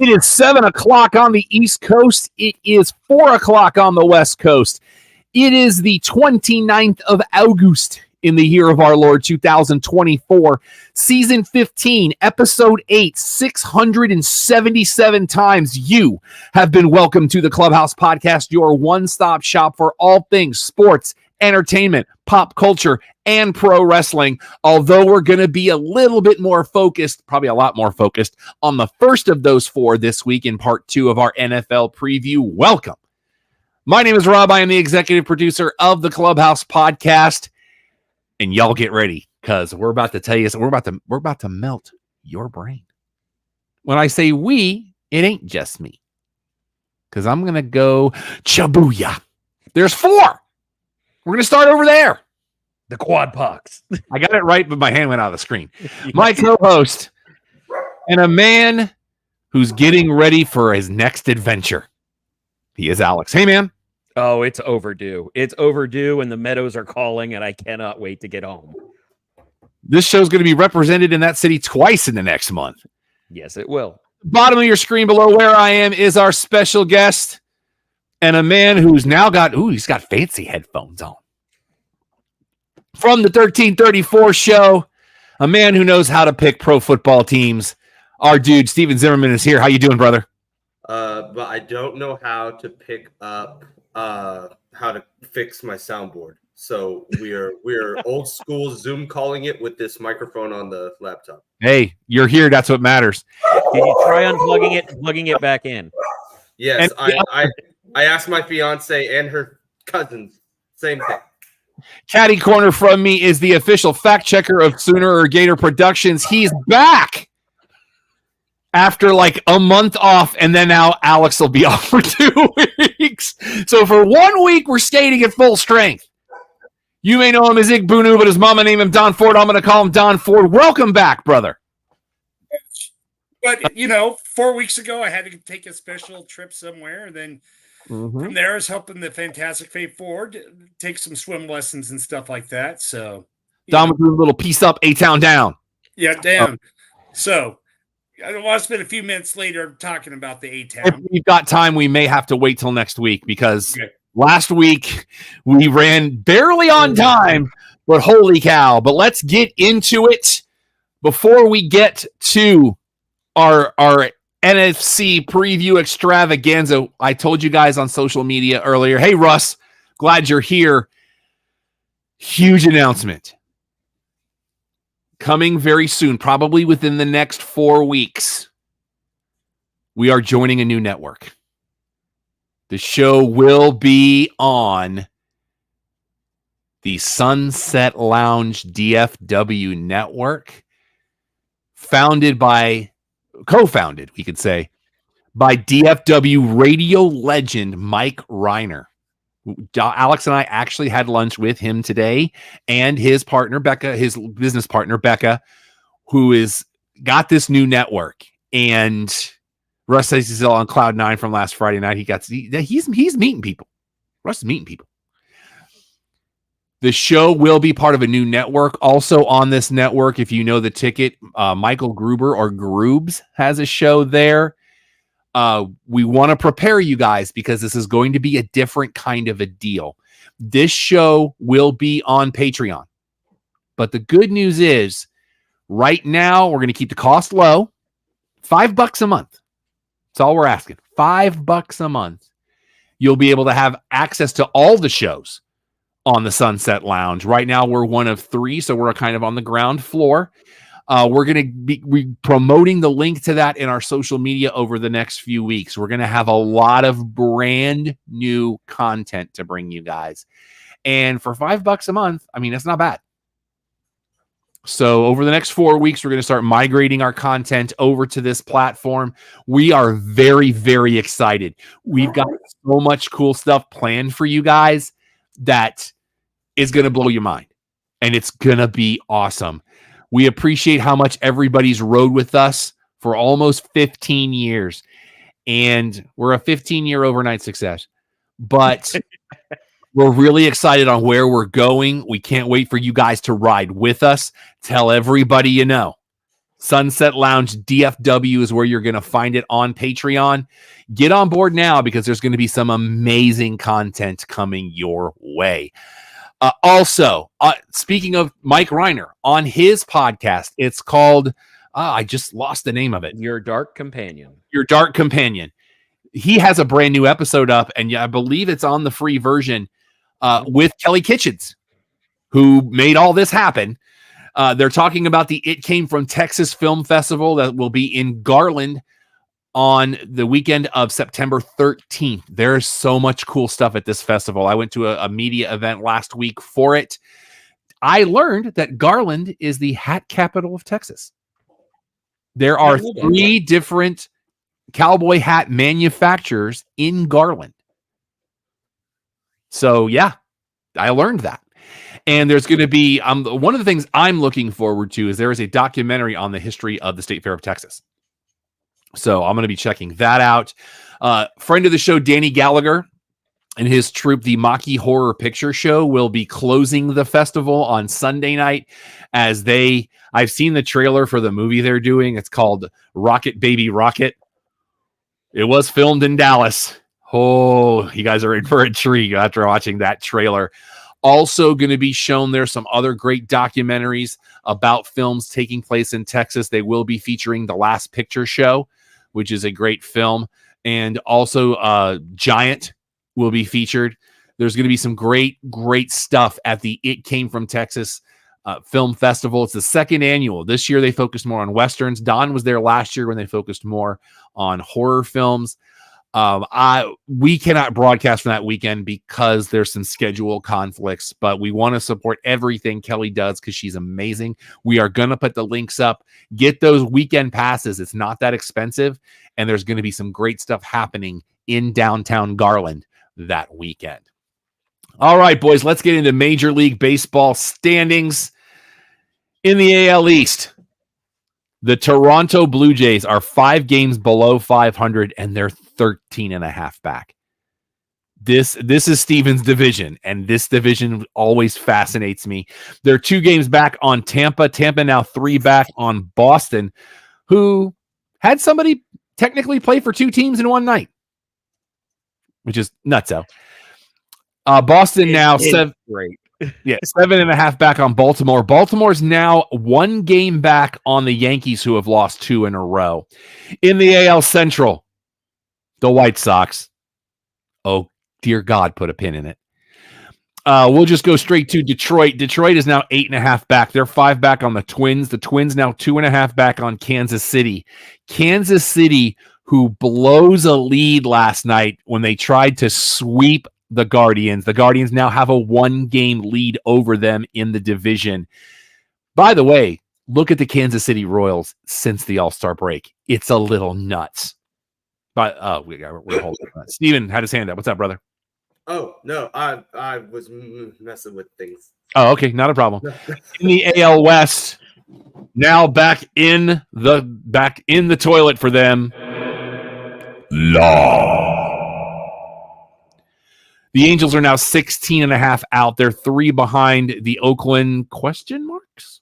It is 7 o'clock on the East Coast. It is 4 o'clock on the West Coast. It is the 29th of August in the year of our Lord 2024. Season 15, Episode 8, 677 times you have been welcomed to the Clubhouse Podcast, your one-stop shop for all things sports, entertainment, pop culture, and pro wrestling. Although we're going to be a little bit more focused, probably a lot more focused, on the first of those four this week in part 2 of our NFL preview. Welcome. My name is Rob. I am the executive producer of the Clubhouse Podcast. And y'all get ready, because we're about to tell you, we're about to melt your brain. When I say we, it ain't just me. Because I'm going to go chabooyah. There's 4. We're going to start over there. The quad pucks. I got it right, but my hand went out of the screen. My co-host and a man who's getting ready for his next adventure. He is Alex. Hey, man. Oh, it's overdue. It's overdue, and the Meadows are calling, and I cannot wait to get home. This show's going to be represented in that city twice in the next month. Yes, it will. Bottom of your screen below where I am is our special guest and a man who's now got, he's got fancy headphones on. From the 1334 show, a man who knows how to pick pro football teams. Our dude, Steven Zimmerman, is here. How you doing, brother? But I don't know how to pick up how to fix my soundboard. So we're old school Zoom calling it with this microphone on the laptop. Hey, you're here. That's what matters. Did you try unplugging it and plugging it back in? Yes, I asked my fiance and her cousins, same thing. Caddy corner from me is the official fact checker of Sooner or Gator Productions. He's back after like a month off, and then now Alex will be off for 2 weeks. So for 1 week, we're skating at full strength. You may know him as Ig Bunu, but his mama named him Don Ford. I'm going to call him Don Ford. Welcome back, brother. But, 4 weeks ago, I had to take a special trip somewhere, and then from there, I was helping the Fantastic Faith Ford take some swim lessons and stuff like that. So Don was doing a little piece up, A-Town down. Yeah, down. So I don't want to spend a few minutes later talking about the If A-Town. we've got time, we may have to wait till next week because last week we ran barely on time, but holy cow. But let's get into it before we get to our NFC preview extravaganza. I told you guys on social media earlier, hey, Russ, glad you're here. Huge announcement coming very soon, probably within the next 4 weeks. We are joining a new network. The show will be on the Sunset Lounge DFW network, co-founded, we could say, by DFW radio legend Mike Reiner. Alex and I actually had lunch with him today and his partner, Becca, his business partner, Becca, who is got this new network. And Russ says he's still on Cloud 9 from last Friday night. He's meeting people. Russ is meeting people. The show will be part of a new network. Also on this network, if you know the ticket, Michael Gruber or Groobs has a show there. We want to prepare you guys because this is going to be a different kind of a deal. This show will be on Patreon. But the good news is, right now, we're going to keep the cost low. $5 a month. That's all we're asking. $5 a month. You'll be able to have access to all the shows on the Sunset Lounge. Right now, we're one of 3, so we're kind of on the ground floor. We're going to be promoting the link to that in our social media over the next few weeks. We're going to have a lot of brand new content to bring you guys. And for $5 a month, I mean, that's not bad. So over the next 4 weeks, we're going to start migrating our content over to this platform. We are very, very excited. We've got so much cool stuff planned for you guys that is going to blow your mind. And it's going to be awesome. We appreciate how much everybody's rode with us for almost 15 years. And we're a 15-year overnight success. But we're really excited on where we're going. We can't wait for you guys to ride with us. Tell everybody you know. Sunset Lounge DFW is where you're going to find it on Patreon. Get on board now because there's going to be some amazing content coming your way. Also, speaking of Mike Reiner, on his podcast, it's called, I just lost the name of it. Your Dark Companion. Your Dark Companion. He has a brand new episode up, and I believe it's on the free version with Kelly Kitchens, who made all this happen. They're talking about the It Came From Texas Film Festival that will be in Garland on the weekend of September 13th. There's so much cool stuff at this festival. I went to a media event last week for it. I learned that Garland is the hat capital of Texas. There are 3 different cowboy hat manufacturers in Garland. So, yeah, I learned that. And there's going to be one of the things I'm looking forward to is there is a documentary on the history of the State Fair of Texas. So I'm going to be checking that out. Friend of the show, Danny Gallagher, and his troupe, the Maki Horror Picture Show, will be closing the festival on Sunday night as I've seen the trailer for the movie they're doing. It's called Rocket Baby Rocket. It was filmed in Dallas. Oh, you guys are in for a treat after watching that trailer. Also going to be shown there some other great documentaries about films taking place in Texas. They will be featuring The Last Picture Show, which is a great film. And also Giant will be featured. There's going to be some great stuff at the It Came From Texas Film Festival. It's the 2nd annual. This year they focused more on Westerns. Don was there last year when they focused more on horror films. We cannot broadcast from that weekend because there's some schedule conflicts, but we want to support everything Kelly does because she's amazing. We are going to put the links up. Get those weekend passes. It's not that expensive, and there's going to be some great stuff happening in downtown Garland that weekend. All right, boys, let's get into Major League Baseball standings in the AL East. The Toronto Blue Jays are 5 games below 500, and they're 13.5 back. This is Steven's division, and this division always fascinates me. They're 2 games back on Tampa. Tampa now 3 back on Boston, who had somebody technically play for 2 teams in one night, which is nutso. Boston now 7. Great. Yeah, 7.5 back on Baltimore. Baltimore's now 1 game back on the Yankees, who have lost 2 in a row. In the AL Central, the White Sox. Oh, dear God, put a pin in it. We'll just go straight to Detroit. Detroit is now 8.5 back. They're 5 back on the Twins. The Twins now 2.5 back on Kansas City. Kansas City, who blows a lead last night when they tried to sweep the Guardians. The Guardians now have a 1-game lead over them in the division. By the way, look at the Kansas City Royals since the All-Star break. It's a little nuts. But we're holding on. Steven had his hand up. What's up, brother? Oh, no, I was messing with things. Oh, okay, not a problem. In the AL West, now back in the toilet for them. The Angels are now 16.5 out. They're 3 behind the Oakland question marks,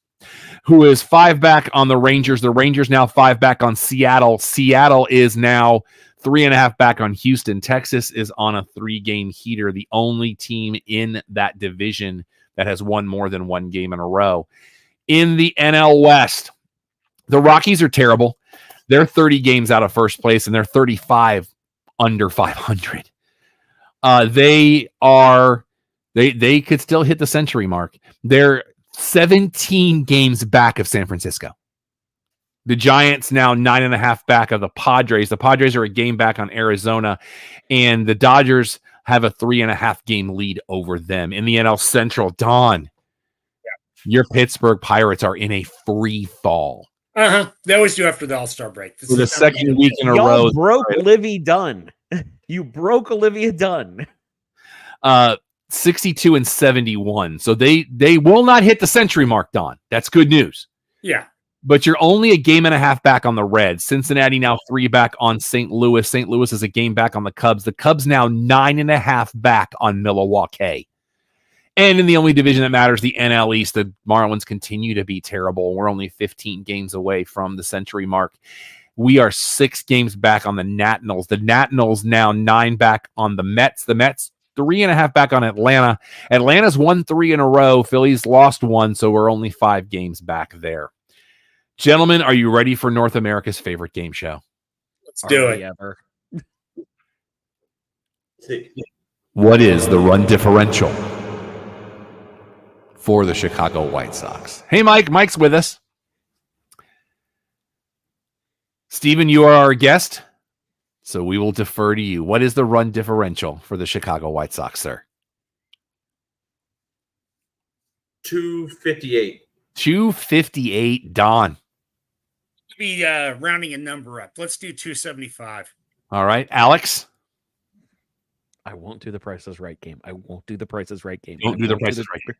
who is 5 back on the Rangers. The Rangers now 5 back on Seattle. Seattle is now 3.5 back on Houston. Texas is on a 3-game heater, the only team in that division that has won more than 1 game in a row. In the NL West, the Rockies are terrible. They're 30 games out of first place, and they're 35 under 500. They could still hit the century mark. They're 17 games back of San Francisco. The Giants now 9.5 back of the Padres. The Padres are a game back on Arizona, and the Dodgers have a 3.5 game lead over them. In the NL Central, Don, your Pittsburgh Pirates are in a free fall. They always do after the All-Star break. For the second week in a row. Broke Livy Dunn. You broke Olivia Dunn. 62 and 71. So they will not hit the century mark, Don. That's good news. Yeah. But you're only a game and a half back on the Reds. Cincinnati now 3 back on St. Louis. St. Louis is a game back on the Cubs. The Cubs now 9.5 back on Milwaukee. And in the only division that matters, the NL East, the Marlins continue to be terrible. We're only 15 games away from the century mark. We are 6 games back on the Nationals. The Nationals now 9 back on the Mets. The Mets 3.5 back on Atlanta. Atlanta's won 3 in a row. Phillies lost 1, so we're only 5 games back there. Gentlemen, are you ready for North America's favorite game show? Let's do it. Ever. What is the run differential for the Chicago White Sox? Hey, Mike. Mike's with us. Steven, you are our guest, so we will defer to you. What is the run differential for the Chicago White Sox, sir? 258. 258, Don. Be rounding a number up. Let's do 275. All right, Alex. I won't do the Price is Right game. I won't do the Price is Right game. Don't do the Price is Right game.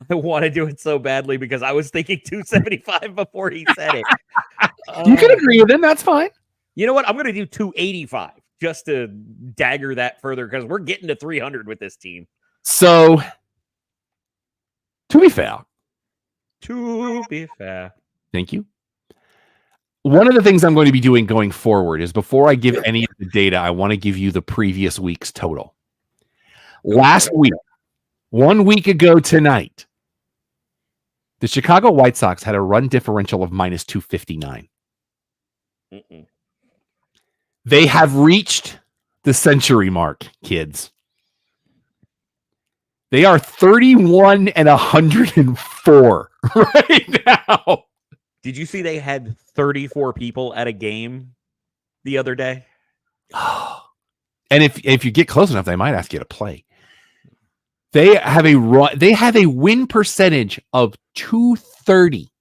I want to do it so badly because I was thinking 275 before he said it. You can agree with him. That's fine. You know what? I'm going to do 285 just to dagger that further because we're getting to 300 with this team. So, to be fair. Thank you. One of the things I'm going to be doing going forward is before I give any of the data, I want to give you the previous week's total. Last week, 1 week ago tonight, the Chicago White Sox had a run differential of minus 259. They have reached the century mark, kids. They are 31 and 104 right now. Did you see they had 34 people at a game the other day? And if you get close enough, they might ask you to play. They have a win percentage of 230.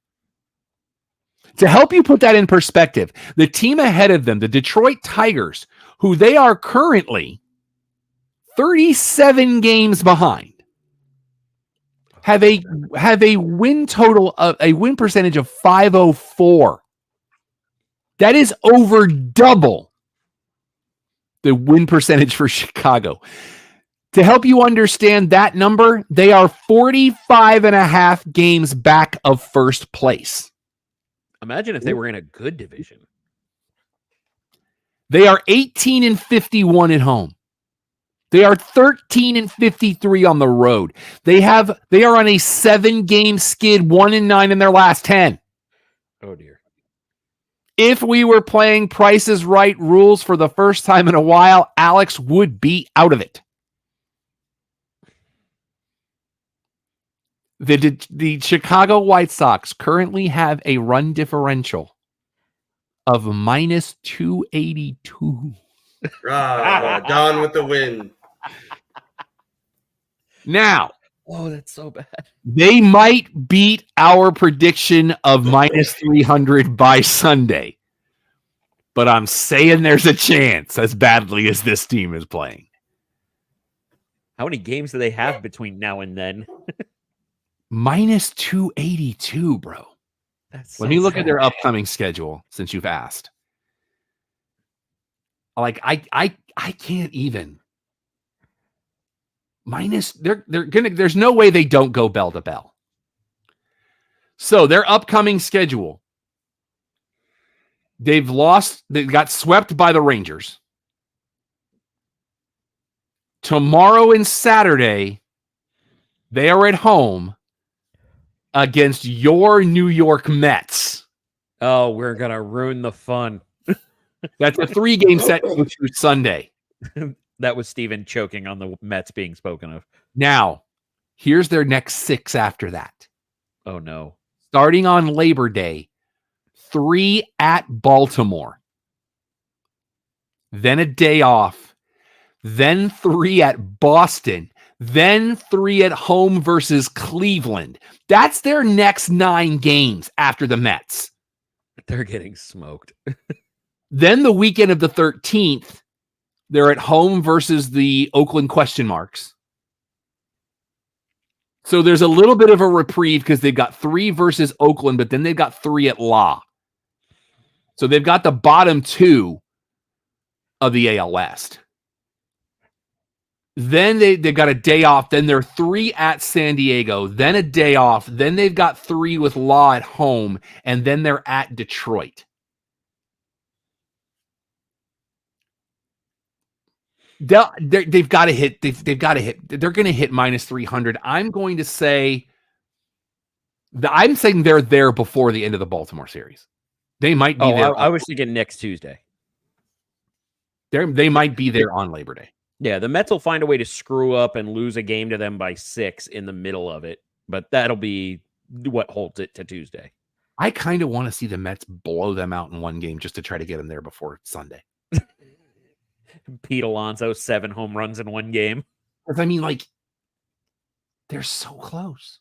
To help you put that in perspective, the team ahead of them, the Detroit Tigers, who they are currently 37 games behind, have a win total of a win percentage of 504. That is over double the win percentage for Chicago. To help you understand that number, they are 45 and a half games back of first place. Imagine if they were in a good division. They are 18 and 51 at home. They are 13 and 53 on the road. They are on a 7-game skid, 1-9 in their last 10. Oh dear. If we were playing Price is Right rules for the first time in a while, Alex would be out of it. The Chicago White Sox currently have a run differential of minus 282. Don with the win. Now, oh, that's so bad. They might beat our prediction of minus 300 by Sunday. But I'm saying there's a chance as badly as this team is playing. How many games do they have between now and then? Minus 282, bro. That's so Let me look sad. at their upcoming schedule since you've asked. Like I can't even. Minus there's no way they don't go bell to bell. So their upcoming schedule. They got swept by the Rangers. Tomorrow and Saturday, they are at home against your New York Mets. Oh, we're going to ruin the fun. That's a 3-game set through Sunday. That was Steven choking on the Mets being spoken of. Now, here's their next 6 after that. Oh, no. Starting on Labor Day, 3 at Baltimore. Then a day off. Then 3 at Boston. Then 3 at home versus Cleveland. That's their next 9 games after the Mets. They're getting smoked. Then the weekend of the 13th, they're at home versus the Oakland question marks. So there's a little bit of a reprieve because they've got 3 versus Oakland, but then they've got 3 at La. So they've got the bottom 2 of the AL West. Then they've got a day off. Then they're 3 at San Diego. Then a day off. Then they've got 3 with Law at home. And then they're at Detroit. They've got to hit. They've got to hit. They're going to hit minus 300. I'm going to say I'm saying they're there before the end of the Baltimore series. They might be there. I was thinking next Tuesday. They might be there on Labor Day. Yeah, the Mets will find a way to screw up and lose a game to them by 6 in the middle of it, but that'll be what holds it to Tuesday. I kind of want to see the Mets blow them out in one game just to try to get them there before Sunday. Pete Alonso, 7 home runs in one game. I mean, like, they're so close.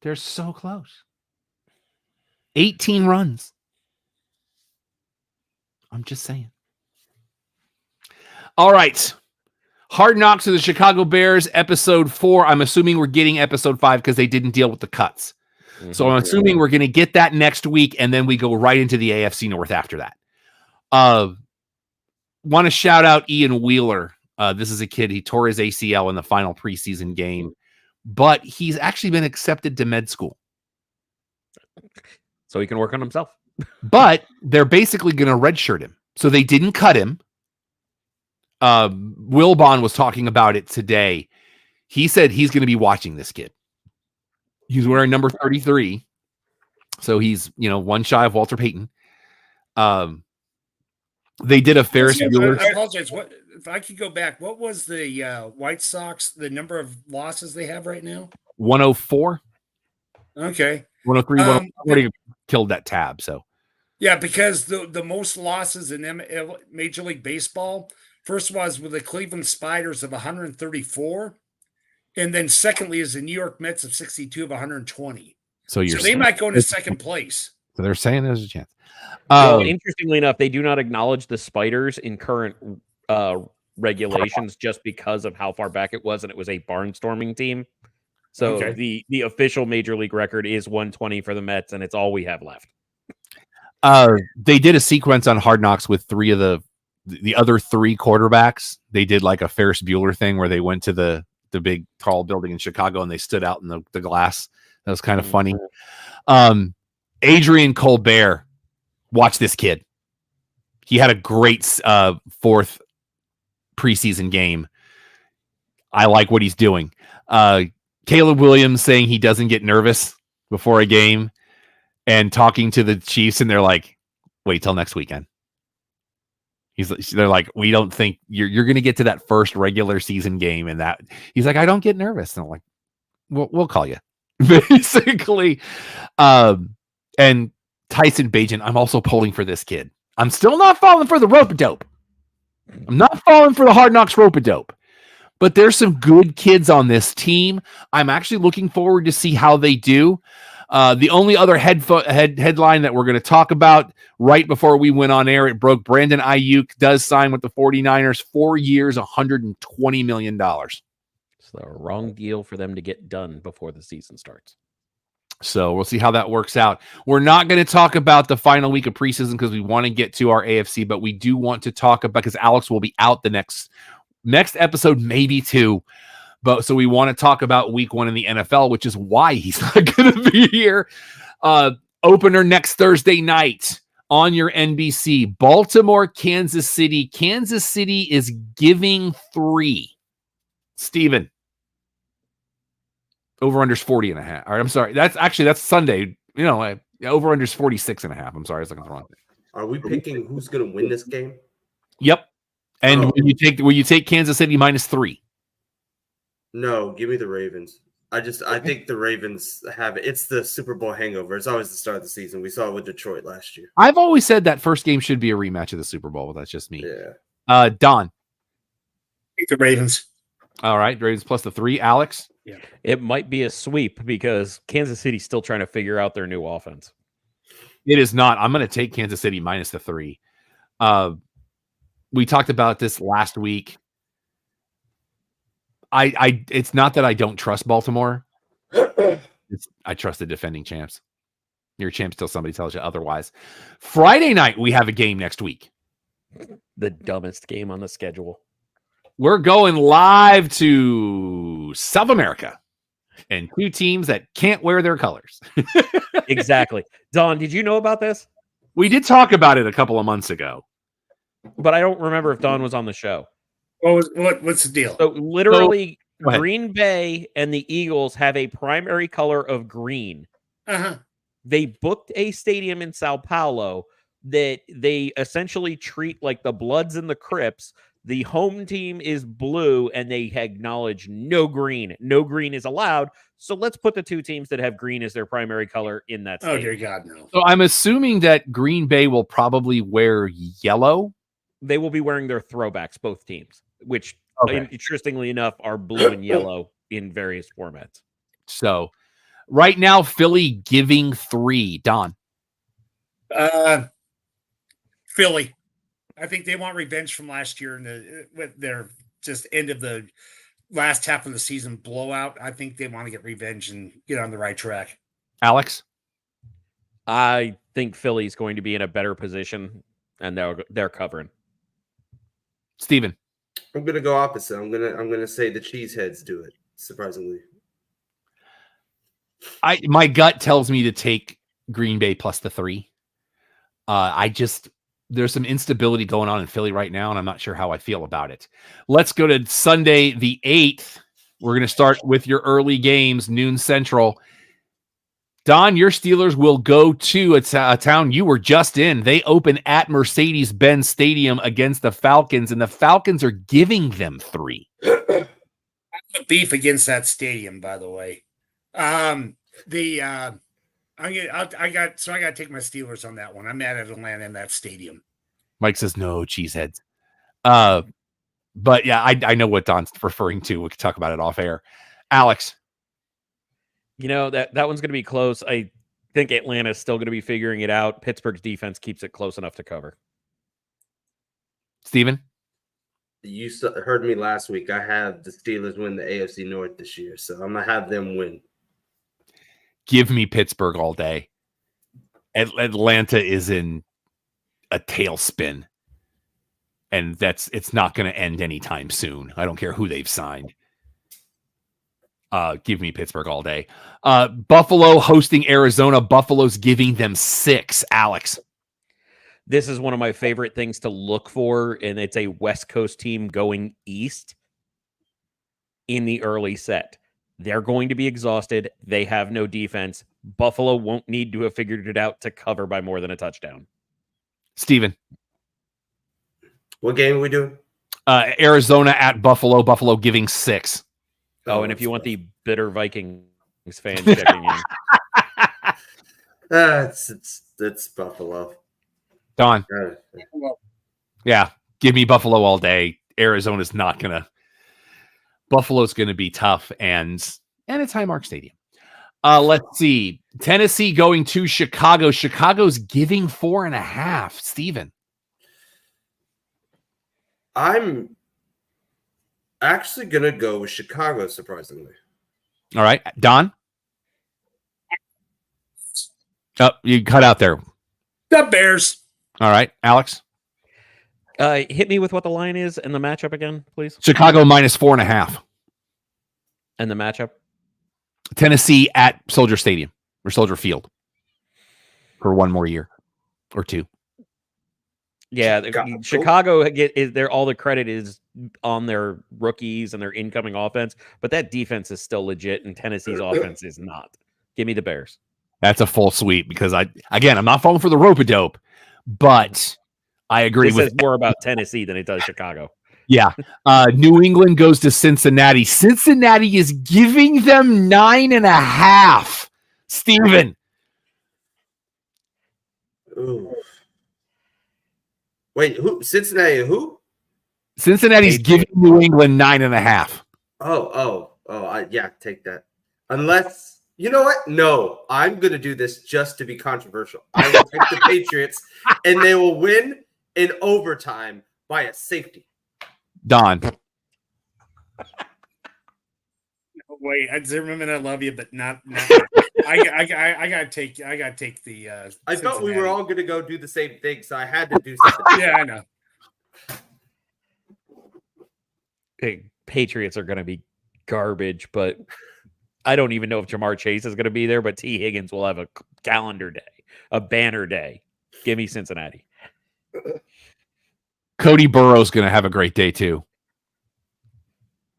They're so close. 18 runs. I'm just saying. All right. Hard Knocks of the Chicago Bears, episode 4. I'm assuming we're getting episode 5 because they didn't deal with the cuts. Mm-hmm. So I'm assuming we're going to get that next week, and then we go right into the AFC North after that. Want to shout out Ian Wheeler. This is a kid. He tore his ACL in the final preseason game, but he's actually been accepted to med school. So he can work on himself. But they're basically going to redshirt him. So they didn't cut him. Wilbon was talking about it today. He said he's going to be watching this kid. He's wearing number 33. So he's, one shy of Walter Payton. They did a Ferris Bueller. I apologize. What if I could go back? What was the White Sox, the number of losses they have right now? 104. Okay. 103. 104. Already killed that tab. So yeah, because the most losses in Major League Baseball, first was with the Cleveland Spiders of 134, and then secondly is the New York Mets of 62 of 120. So they might go into second place. So they're saying there's a chance. Well, interestingly enough, they do not acknowledge the Spiders in current regulations just because of how far back it was, and it was a barnstorming team. So the official Major League record is 120 for the Mets, and it's all we have left. They did a sequence on Hard Knocks with 3 of the other 3 quarterbacks. They did like a Ferris Bueller thing where they went to the big tall building in Chicago and they stood out in the glass. That was kind of funny. Adrian Colbert, watch this kid. He had a great 4th preseason game. I like what he's doing. Caleb Williams saying he doesn't get nervous before a game and talking to the Chiefs, and they're like, wait till next weekend. They're like, we don't think you're going to get to that first regular season game. And that he's like, I don't get nervous. And I'm like, we'll call you basically. And Tyson Bagent, I'm also pulling for this kid. I'm still not falling for the rope-a-dope. I'm not falling for the Hard Knocks rope-a-dope. But there's some good kids on this team. I'm actually looking forward to see how they do. The only other headline that we're going to talk about right before we went on air, it broke. Brandon Ayuk does sign with the 49ers, 4 years, $120 million. It's the wrong deal for them to get done before the season starts. So we'll see how that works out. We're not going to talk about the final week of preseason because we want to get to our AFC, but we do want to talk about, because Alex will be out the next episode, maybe 2. But so we want to talk about week 1 in the NFL, which is why he's not going to be here. Opener next Thursday night on your NBC. Baltimore, Kansas City. Kansas City is giving 3. Steven. Over-under's 40.5. All right, I'm sorry. That's Sunday. Over-under's 46.5. I'm sorry. I was looking at the wrong thing. Are we picking who's going to win this game? Yep. And will you take Kansas City -3? No, give me the Ravens. I think the Ravens have it. It's the Super Bowl hangover. It's always the start of the season. We saw it with Detroit last year. I've always said that first game should be a rematch of the Super Bowl, but that's just me. Yeah. Don. The Ravens. All right, Ravens plus the 3. Alex. Yeah. It might be a sweep because Kansas City's still trying to figure out their new offense. It is not. I'm going to take Kansas City -3. We talked about this last week. It's not that I don't trust Baltimore. I trust the defending champs. You're a champ till somebody tells you otherwise. Friday night, we have a game next week. The dumbest game on the schedule. We're going live to South America and two teams that can't wear their colors. Exactly. Don, did you know about this? We did talk about it a couple of months ago. But I don't remember if Don was on the show. What's the deal? So literally, Go ahead. Green Bay and the Eagles have a primary color of green. Uh-huh. They booked a stadium in Sao Paulo that they essentially treat like the Bloods and the Crips. The home team is blue, and they acknowledge no green. No green is allowed. So let's put the two teams that have green as their primary color in that Oh, stadium. dear God, no. So I'm assuming that Green Bay will probably wear yellow. They will be wearing their throwbacks, both teams, which, Okay. interestingly enough, are blue and yellow in various formats. So right now, Philly giving 3. Don. Philly. I think they want revenge from last year with their just end of the last half of the season blowout. I think they want to get revenge and get on the right track. Alex. I think Philly's going to be in a better position, and they're covering. Steven. I'm gonna go opposite. I'm gonna say the Cheeseheads do it. Surprisingly, My gut tells me to take Green Bay plus the 3. There's some instability going on in Philly right now, and I'm not sure how I feel about it. Let's go to Sunday the 8th. We're going to start with your early games, noon Central. Don, your Steelers will go to a town you were just in. They open at Mercedes-Benz Stadium against the Falcons, and the Falcons are giving them 3. I have beef against that stadium, by the way. I got to take my Steelers on that one. I'm mad at Atlanta in that stadium. Mike says no, cheeseheads. But yeah, I know what Don's referring to. We can talk about it off air. Alex. You know, that one's going to be close. I think Atlanta's still going to be figuring it out. Pittsburgh's defense keeps it close enough to cover. Steven? you heard me last week. I have the Steelers win the AFC North this year, so I'm gonna have them win. Give me Pittsburgh all day. Atlanta is in a tailspin, and it's not going to end anytime soon. I don't care who they've signed. Give me Pittsburgh all day. Buffalo hosting Arizona. Buffalo's giving them 6. Alex. This is one of my favorite things to look for, and it's a West Coast team going east in the early set. They're going to be exhausted. They have no defense. Buffalo won't need to have figured it out to cover by more than a touchdown. Steven. What game are we doing? Arizona at Buffalo. Buffalo giving 6. Oh, and if you want the bitter Vikings fan checking in. It's Buffalo. Don. Yeah, give me Buffalo all day. Arizona's not going to. Buffalo's going to be tough, and it's Highmark Stadium. Let's see. Tennessee going to Chicago. Chicago's giving 4.5. Steven. I'm actually going to go with Chicago, surprisingly. All right. Don? Oh, you cut out there. The Bears. All right. Alex? Hit me with what the line is and the matchup again, please. Chicago minus 4.5. And the matchup? Tennessee at Soldier Stadium or Soldier Field for one more year or 2. Yeah, Chicago all the credit is on their rookies and their incoming offense, but that defense is still legit, and Tennessee's offense is not. Give me the Bears. That's a full sweep because I'm not falling for the rope-a-dope, but I agree This with says more about Tennessee than it does Chicago. Yeah. New England goes to Cincinnati. Cincinnati is giving them 9.5. Steven. Ooh. Wait, who? Cincinnati? Who? Cincinnati's giving New England 9.5. Yeah, take that. Unless, you know what? No, I'm going to do this just to be controversial. I will take the Patriots, and they will win in overtime by a safety. Don. Wait, Zimmerman, I love you, but not. I gotta take the. I thought we were Cincinnati. all going to go do the same thing, so I had to do something. Yeah, I know. Patriots are going to be garbage, but I don't even know if Jamar Chase is going to be there, but T. Higgins will have a calendar day, a banner day. Give me Cincinnati. Cody Burrow's going to have a great day too.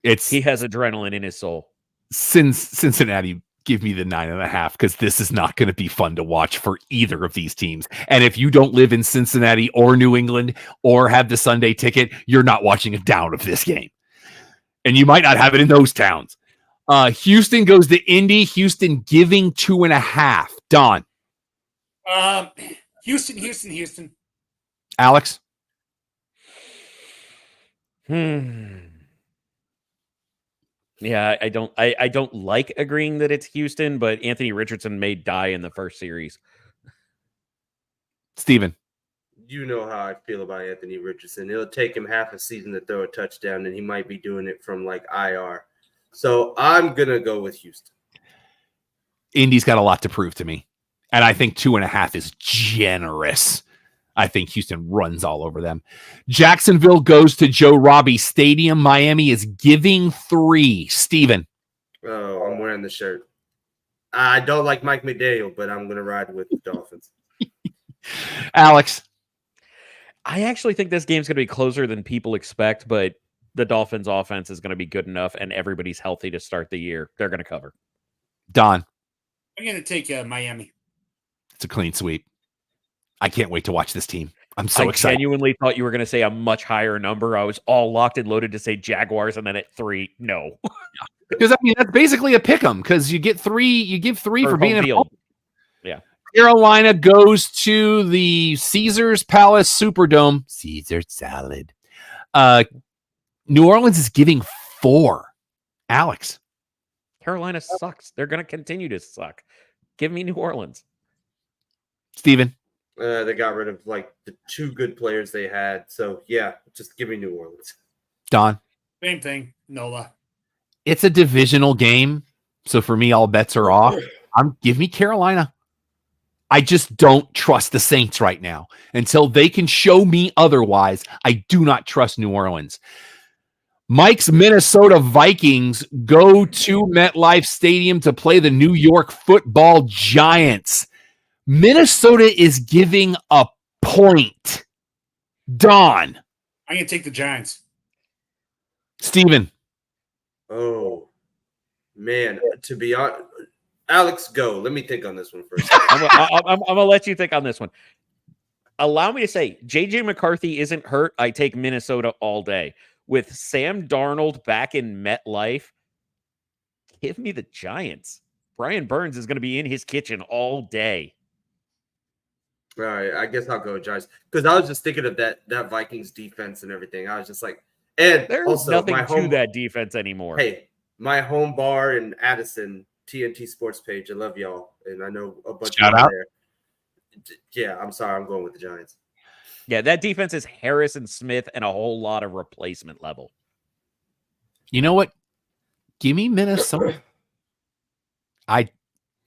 He has adrenaline in his soul. Cincinnati, give me the 9.5 because this is not going to be fun to watch for either of these teams. And if you don't live in Cincinnati or New England or have the Sunday ticket, you're not watching a down of this game. And you might not have it in those towns. Houston goes to Indy. Houston giving 2.5. Don. Houston. Alex. Yeah, I don't like agreeing that it's Houston, but Anthony Richardson may die in the first series. Steven. You know how I feel about Anthony Richardson. It'll take him half a season to throw a touchdown, and he might be doing it from like IR. So I'm going to go with Houston. Indy's got a lot to prove to me. And I think 2.5 is generous. I think Houston runs all over them. Jacksonville goes to Joe Robbie Stadium. Miami is giving 3. Steven. Oh, I'm wearing the shirt. I don't like Mike McDaniel, but I'm going to ride with the Dolphins. Alex. I actually think this game's going to be closer than people expect, but the Dolphins offense is going to be good enough and everybody's healthy to start the year. They're going to cover. Don. I'm going to take Miami. It's a clean sweep. I can't wait to watch this team. I'm so excited. I genuinely thought you were going to say a much higher number. I was all locked and loaded to say Jaguars, and then at 3, no. Because I mean that's basically a pick 'em because you get 3. You give 3 for being at home. Yeah. Carolina goes to the Caesars Palace Superdome. Caesar salad. New Orleans is giving 4. Alex. Carolina sucks. They're going to continue to suck. Give me New Orleans. Steven. They got rid of like the 2 good players they had. So yeah, just give me New Orleans. Don. Same thing. Nola. It's a divisional game. So for me, all bets are off. Give me Carolina. I just don't trust the Saints right now. Until they can show me otherwise, I do not trust New Orleans. Mike's Minnesota Vikings go to MetLife Stadium to play the New York Football Giants. Minnesota is giving a point. Don. I'm going to take the Giants. Steven. Oh, man. To be honest, Alex, go. Let me think on this one first. I'm going to let you think on this one. Allow me to say, J.J. McCarthy isn't hurt. I take Minnesota all day. With Sam Darnold back in MetLife, give me the Giants. Brian Burns is going to be in his kitchen all day. All right, I guess I'll go Giants because I was just thinking of that Vikings defense and everything. I was just like, and there's also nothing my home, to that defense anymore. Hey, my home bar in Addison, TNT Sports page. I love y'all, and I know a bunch Shout of out there. Yeah, I'm sorry, I'm going with the Giants. Yeah, that defense is Harrison Smith and a whole lot of replacement level. You know what? Give me Minnesota. I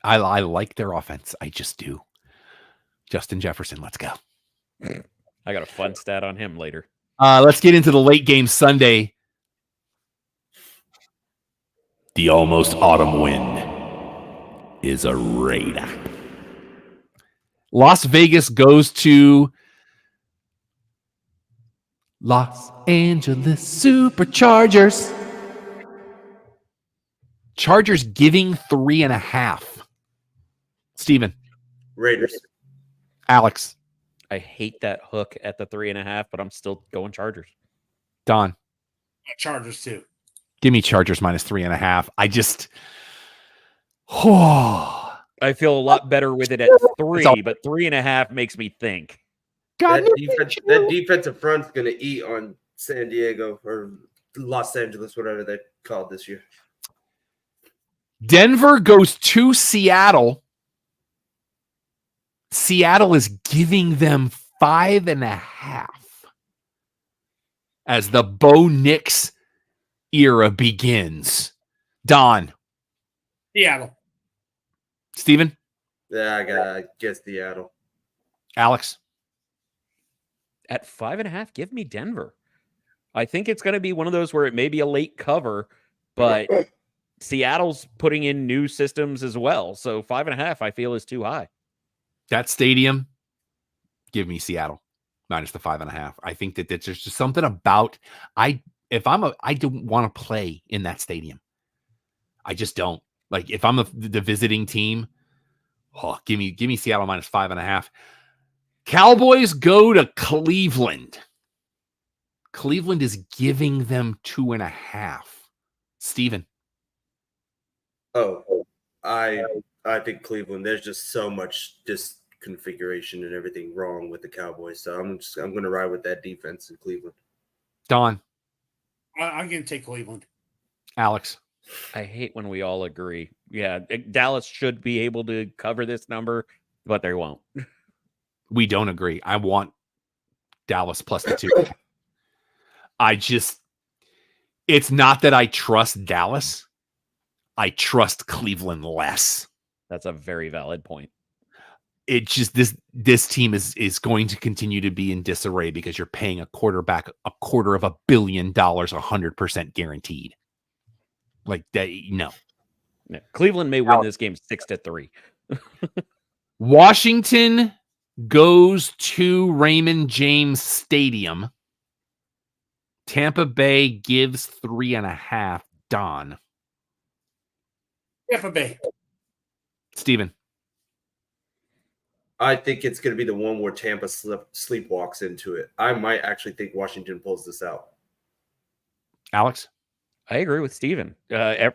like their offense. I just do. Justin Jefferson, let's go. I got a fun stat on him later. Let's get into the late game Sunday. The almost autumn wind is a raider. Las Vegas goes to Los Angeles Superchargers. Chargers giving 3.5. Steven. Raiders. Alex. I hate that hook at the 3.5, but I'm still going Chargers. Don. Chargers too. Give me Chargers minus 3.5. I feel a lot better with it at 3, but 3.5 makes me think. That defensive front's going to eat on San Diego or Los Angeles, whatever they called this year. Denver goes to Seattle. Seattle is giving them 5.5 as the Bo Nix era begins. Don. Seattle. Steven? Yeah, I gotta guess Seattle. Alex? At 5.5, give me Denver. I think it's going to be one of those where it may be a late cover, but Seattle's putting in new systems as well. So 5.5, I feel, is too high. That stadium, give me Seattle minus the 5.5. I think that there's just something about I don't want to play in that stadium. I just don't. Like if I'm the visiting team, give me Seattle minus 5.5. Cowboys go to Cleveland. Cleveland is giving them 2.5. Steven. Oh, I think Cleveland. There's just so much disconfiguration and everything wrong with the Cowboys. So I'm going to ride with that defense in Cleveland. Don. I'm going to take Cleveland. Alex. I hate when we all agree. Yeah, Dallas should be able to cover this number, but they won't. We don't agree. I want Dallas plus the 2. It's not that I trust Dallas. I trust Cleveland less. That's a very valid point. It just this team is going to continue to be in disarray because you're paying a quarterback $250 million, 100% guaranteed. Like that, no. Yeah. Cleveland may win this game 6-3. Washington goes to Raymond James Stadium. Tampa Bay gives 3.5. Don. Tampa Bay. Steven. I think it's going to be the one where Tampa sleepwalks into it. I might actually think Washington pulls this out. Alex? I agree with Steven.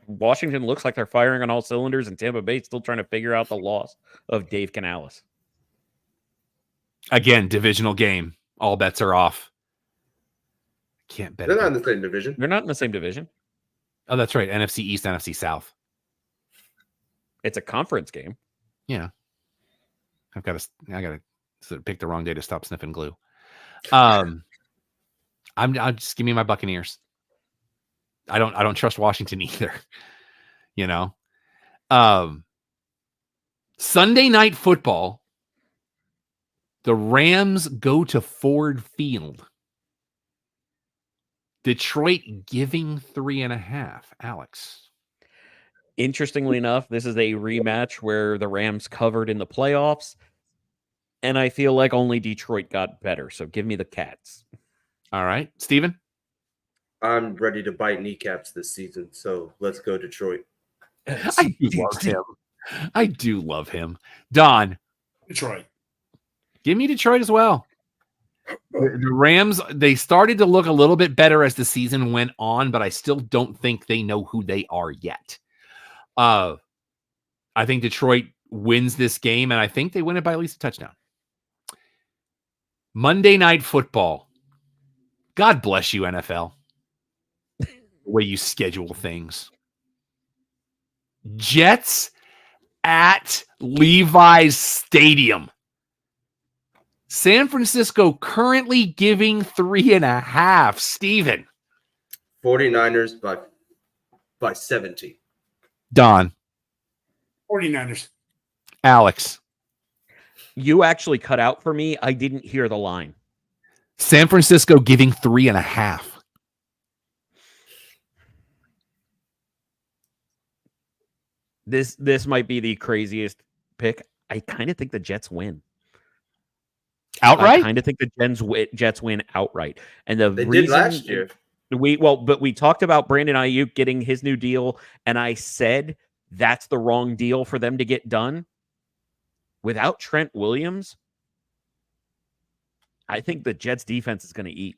Washington looks like they're firing on all cylinders, and Tampa Bay still trying to figure out the loss of Dave Canales. Again, divisional game. All bets are off. Can't bet. They're not in the same division. They're not in the same division. Oh, that's right. NFC East, NFC South. It's a conference game. Yeah. I gotta sort of pick the wrong day to stop sniffing glue. I'll just give me my Buccaneers. I don't trust Washington either. You know? Sunday Night Football. The Rams go to Ford Field. Detroit giving 3.5. Alex. Interestingly enough, this is a rematch where the Rams covered in the playoffs, and I feel like only Detroit got better. So give me the Cats. All right. Steven? I'm ready to bite kneecaps this season, so let's go Detroit. I do love him. Don? Detroit. Give me Detroit as well. The Rams, they started to look a little bit better as the season went on, but I still don't think they know who they are yet. I think Detroit wins this game, and I think they win it by at least a touchdown. Monday Night Football. God bless you, NFL. The way you schedule things. Jets at Levi's Stadium. San Francisco currently giving 3.5. Steven. 49ers by 70. Don. 49ers. Alex. You actually cut out for me. I didn't hear the line. San Francisco giving 3.5. This might be the craziest pick. I kind of think the Jets win. Outright? I kind of think the Jets win outright. And They did last year. But we talked about Brandon Ayuk getting his new deal, and I said that's the wrong deal for them to get done. Without Trent Williams, I think the Jets defense is going to eat.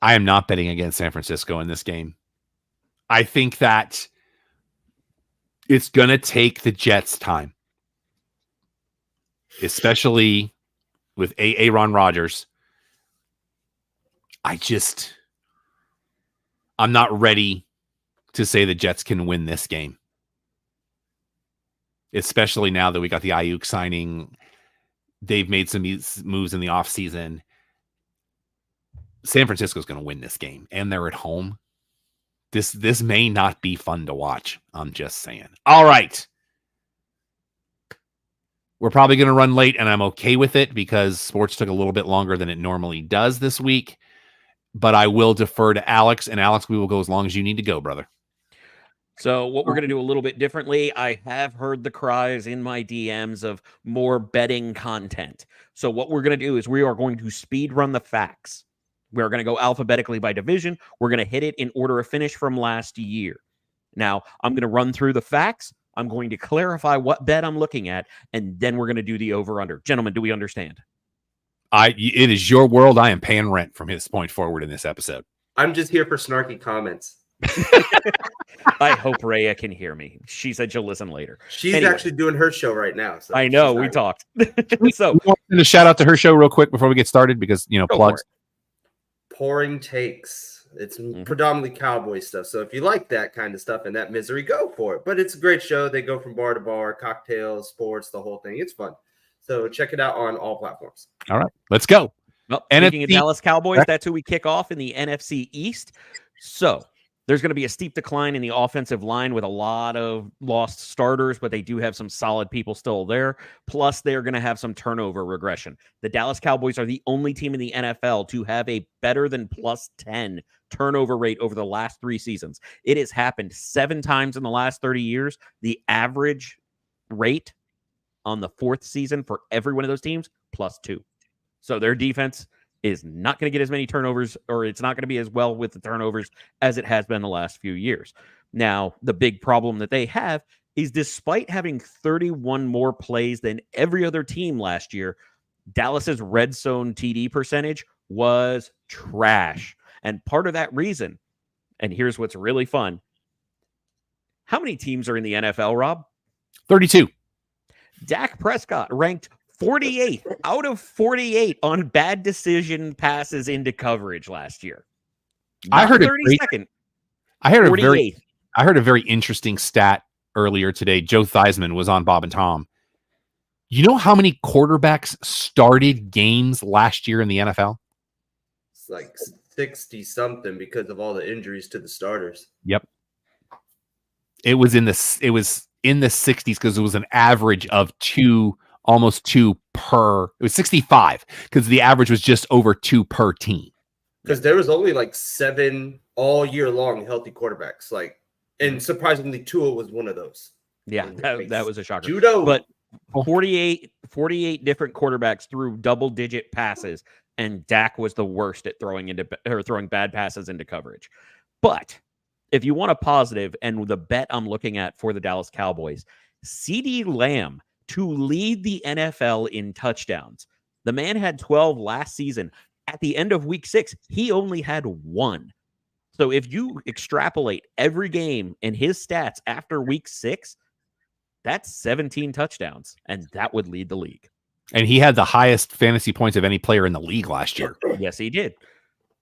I am not betting against San Francisco in this game. I think that it's going to take the Jets time, especially with Aaron Rodgers. I'm not ready to say the Jets can win this game, especially now that we got the Ayuk signing. They've made some moves in the offseason. San Francisco's going to win this game, and they're at home. This may not be fun to watch. I'm just saying. All right. We're probably going to run late, and I'm okay with it because sports took a little bit longer than it normally does this week. But I will defer to Alex, and Alex, we will go as long as you need to go, brother. So what we're going to do a little bit differently, I have heard the cries in my DMs of more betting content. So what we're going to do is we are going to speed run the facts. We're going to go alphabetically by division. We're going to hit it in order of finish from last year. Now, I'm going to run through the facts. I'm going to clarify what bet I'm looking at, and then we're going to do the over-under. Gentlemen, do we understand? It is your world. I am paying rent from this point forward in this episode. I'm just here for snarky comments. I hope Rhea can hear me. She said she'll listen later. She's actually doing her show right now. So I know, we talked. So, we want to shout out to her show real quick before we get started because, plugs. Pouring Takes. It's predominantly cowboy stuff. So if you like that kind of stuff and that misery, go for it. But it's a great show. They go from bar to bar, cocktails, sports, the whole thing. It's fun. So check it out on all platforms. All right, let's go. Well, speaking of Dallas Cowboys, that's who we kick off in the NFC East. So there's going to be a steep decline in the offensive line with a lot of lost starters, but they do have some solid people still there. Plus, they're going to have some turnover regression. The Dallas Cowboys are the only team in the NFL to have a better than plus 10 turnover rate over the last 3 seasons. It has happened 7 times in the last 30 years. The average rate on the 4th season for every one of those teams, plus 2. So their defense is not going to get as many turnovers, or it's not going to be as well with the turnovers as it has been the last few years. Now, the big problem that they have is despite having 31 more plays than every other team last year, Dallas's red zone TD percentage was trash. And part of that reason, and here's what's really fun. How many teams are in the NFL, Rob? 32. Dak Prescott ranked 48 out of 48 on bad decision passes into coverage last year. I heard I heard a very interesting stat earlier today. Joe Theismann was on Bob and Tom. You know how many quarterbacks started games last year in the NFL? It's like 60 something because of all the injuries to the starters. Yep. It was in the 60s because it was an average of almost 2 per. It was 65 because the average was just over 2 per team. Because there was only like 7 all year long healthy quarterbacks. And surprisingly, Tua was one of those. Yeah, that was a shocker. Judo. But 48 different quarterbacks threw double-digit passes, and Dak was the worst at throwing bad passes into coverage. But if you want a positive, and the bet I'm looking at for the Dallas Cowboys, CeeDee Lamb to lead the NFL in touchdowns. The man had 12 last season. At the end of week 6, he only had 1. So if you extrapolate every game in his stats after week 6, that's 17 touchdowns, and that would lead the league. And he had the highest fantasy points of any player in the league last year. Yes, he did.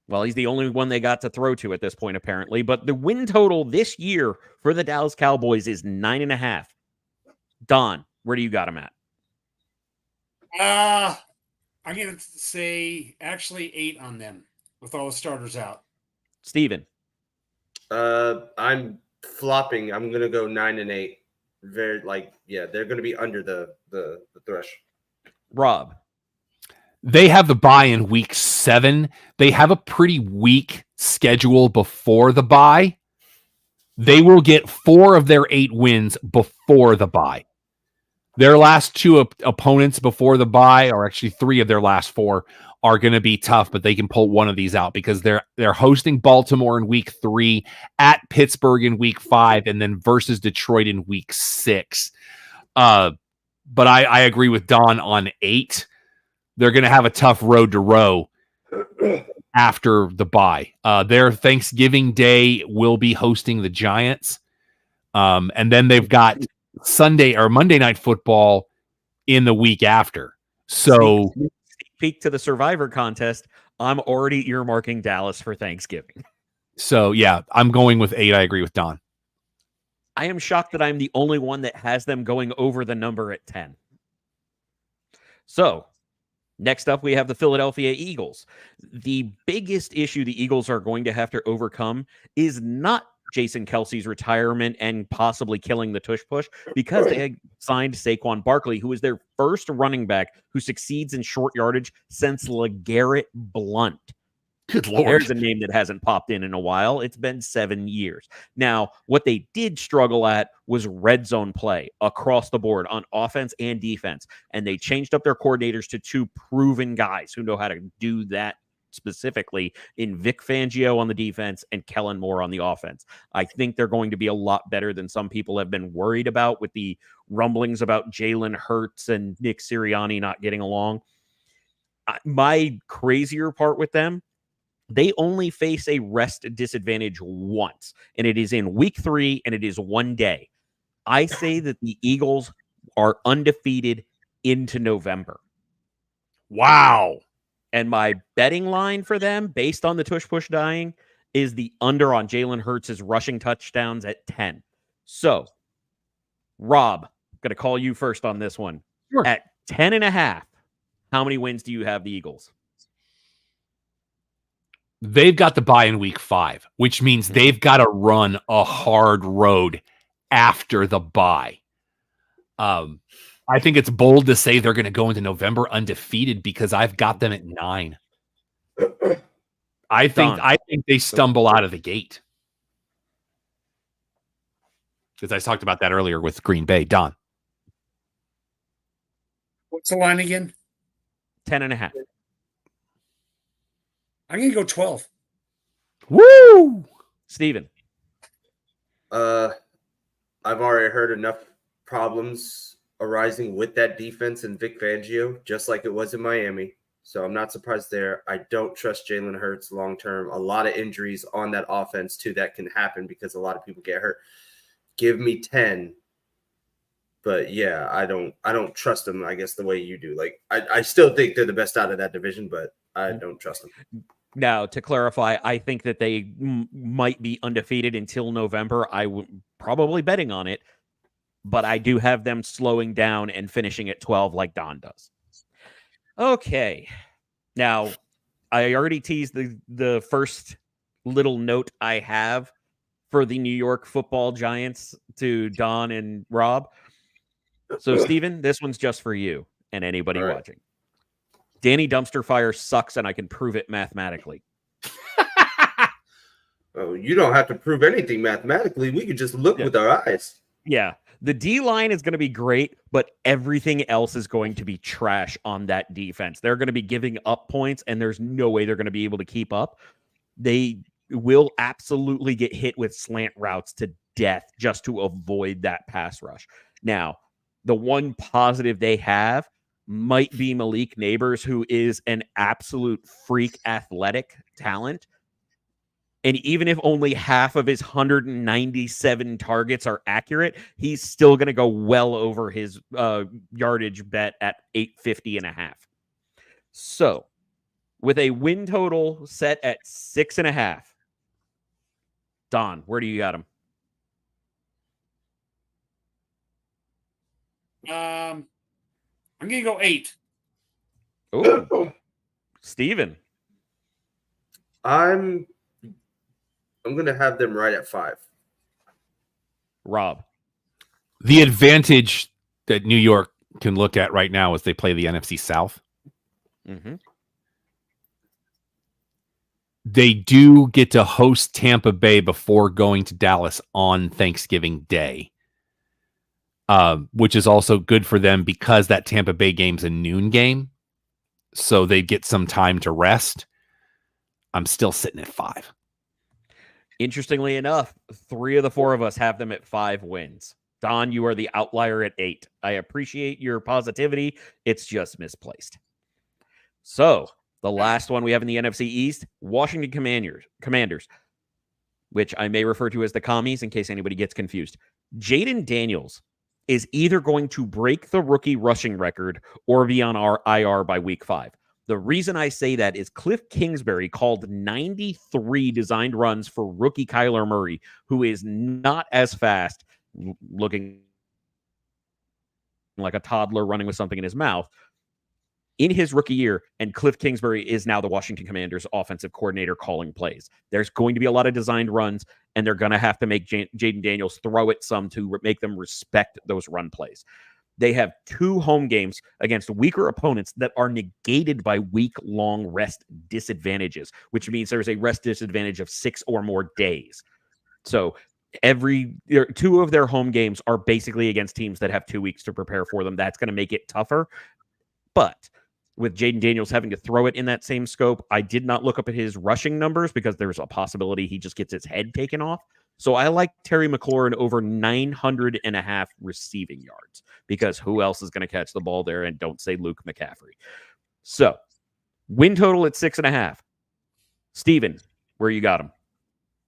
Well, he's the only one they got to throw to at this point, apparently. But the win total this year for the Dallas Cowboys is 9.5. Don, where do you got him at? I'm going to say actually 8 on them with all the starters out. Steven. I'm flopping. I'm going to go 9 and 8. They're going to be under the thresh. Rob. They have the bye in week 7. They have a pretty weak schedule before the bye. They will get 4 of their 8 wins before the bye. Their last 2 opponents before the bye, or actually 3 of their last 4, are going to be tough, but they can pull one of these out because they're hosting Baltimore in week 3, at Pittsburgh in week 5, and then versus Detroit in week 6. But I agree with Don on 8. They're going to have a tough road to row after the bye. Their Thanksgiving Day will be hosting the Giants. And then they've got Sunday or Monday Night Football in the week after. So peek to the Survivor contest. I'm already earmarking Dallas for Thanksgiving. So yeah, I'm going with 8. I agree with Don. I am shocked that I'm the only one that has them going over the number at 10. So next up, we have the Philadelphia Eagles. The biggest issue the Eagles are going to have to overcome is not Jason Kelsey's retirement and possibly killing the tush push because they had signed Saquon Barkley, who is their first running back who succeeds in short yardage since LeGarrette Blount. Good Lord. There's a name that hasn't popped in a while. It's been 7 years. Now, what they did struggle at was red zone play across the board on offense and defense. And they changed up their coordinators to 2 proven guys who know how to do that specifically in Vic Fangio on the defense and Kellen Moore on the offense. I think they're going to be a lot better than some people have been worried about with the rumblings about Jalen Hurts and Nick Sirianni not getting along. My crazier part with them, they only face a rest disadvantage once, and it is in week 3, and it is 1 day. I say that the Eagles are undefeated into November. Wow. And my betting line for them, based on the tush push dying, is the under on Jalen Hurts' rushing touchdowns at 10. So, Rob, I'm going to call you first on this one. Sure. At 10.5, how many wins do you have the Eagles? They've got the bye in week 5, which means they've got to run a hard road after the bye. I think it's bold to say they're going to go into November undefeated because I've got them at 9. I think they stumble out of the gate. Because I talked about that earlier with Green Bay. Don. What's the line again? 10.5. I'm going to go 12. Woo! Steven. I've already heard enough problems arising with that defense and Vic Fangio, just like it was in Miami. So I'm not surprised there. I don't trust Jalen Hurts long term. A lot of injuries on that offense too that can happen because a lot of people get hurt. Give me 10. But yeah, I don't trust them, I guess, the way you do. Like I still think they're the best out of that division, but I don't trust them. Now, to clarify, I think that they might be undefeated until November. I would probably betting on it, but I do have them slowing down and finishing at 12 like Don does. Okay. Now, I already teased the first little note I have for the New York Football Giants to Don and Rob. So, Steven, this one's just for you and anybody watching. Danny Dumpster Fire sucks, and I can prove it mathematically. Oh, you don't have to prove anything mathematically. We can just look with our eyes. Yeah. The D-line is going to be great, but everything else is going to be trash on that defense. They're going to be giving up points, and there's no way they're going to be able to keep up. They will absolutely get hit with slant routes to death just to avoid that pass rush. Now, the one positive they have might be Malik Neighbors, who is an absolute freak athletic talent. And even if only half of his 197 targets are accurate, he's still going to go well over his yardage bet at 850.5. So, with a win total set at 6.5, Don, where do you got him? I'm going to go 8. Oh, Steven. I'm going to have them right at 5. Rob. The advantage that New York can look at right now is they play the NFC South. Mm-hmm. They do get to host Tampa Bay before going to Dallas on Thanksgiving Day, which is also good for them because that Tampa Bay game's a noon game. So they get some time to rest. I'm still sitting at 5. Interestingly enough, 3 of the 4 of us have them at 5 wins. Don, you are the outlier at 8. I appreciate your positivity. It's just misplaced. So, the last one we have in the NFC East, Washington Commanders, which I may refer to as the Commies in case anybody gets confused. Jaden Daniels is either going to break the rookie rushing record or be on our IR by week 5. The reason I say that is Cliff Kingsbury called 93 designed runs for rookie Kyler Murray, who is not as fast, looking like a toddler running with something in his mouth. in his rookie year, and Cliff Kingsbury is now the Washington Commanders offensive coordinator calling plays. There's going to be a lot of designed runs, and they're going to have to make Jaden Daniels throw it some to make them respect those run plays. They have 2 home games against weaker opponents that are negated by week-long rest disadvantages, which means there's a rest disadvantage of 6 or more days. So 2 of their home games are basically against teams that have 2 weeks to prepare for them. That's going to make it tougher. But with Jaden Daniels having to throw it in that same scope, I did not look up at his rushing numbers because there's a possibility he just gets his head taken off. So I like Terry McLaurin over 900.5 receiving yards because who else is going to catch the ball there? And don't say Luke McCaffrey. So win total at 6.5. Steven, where you got them?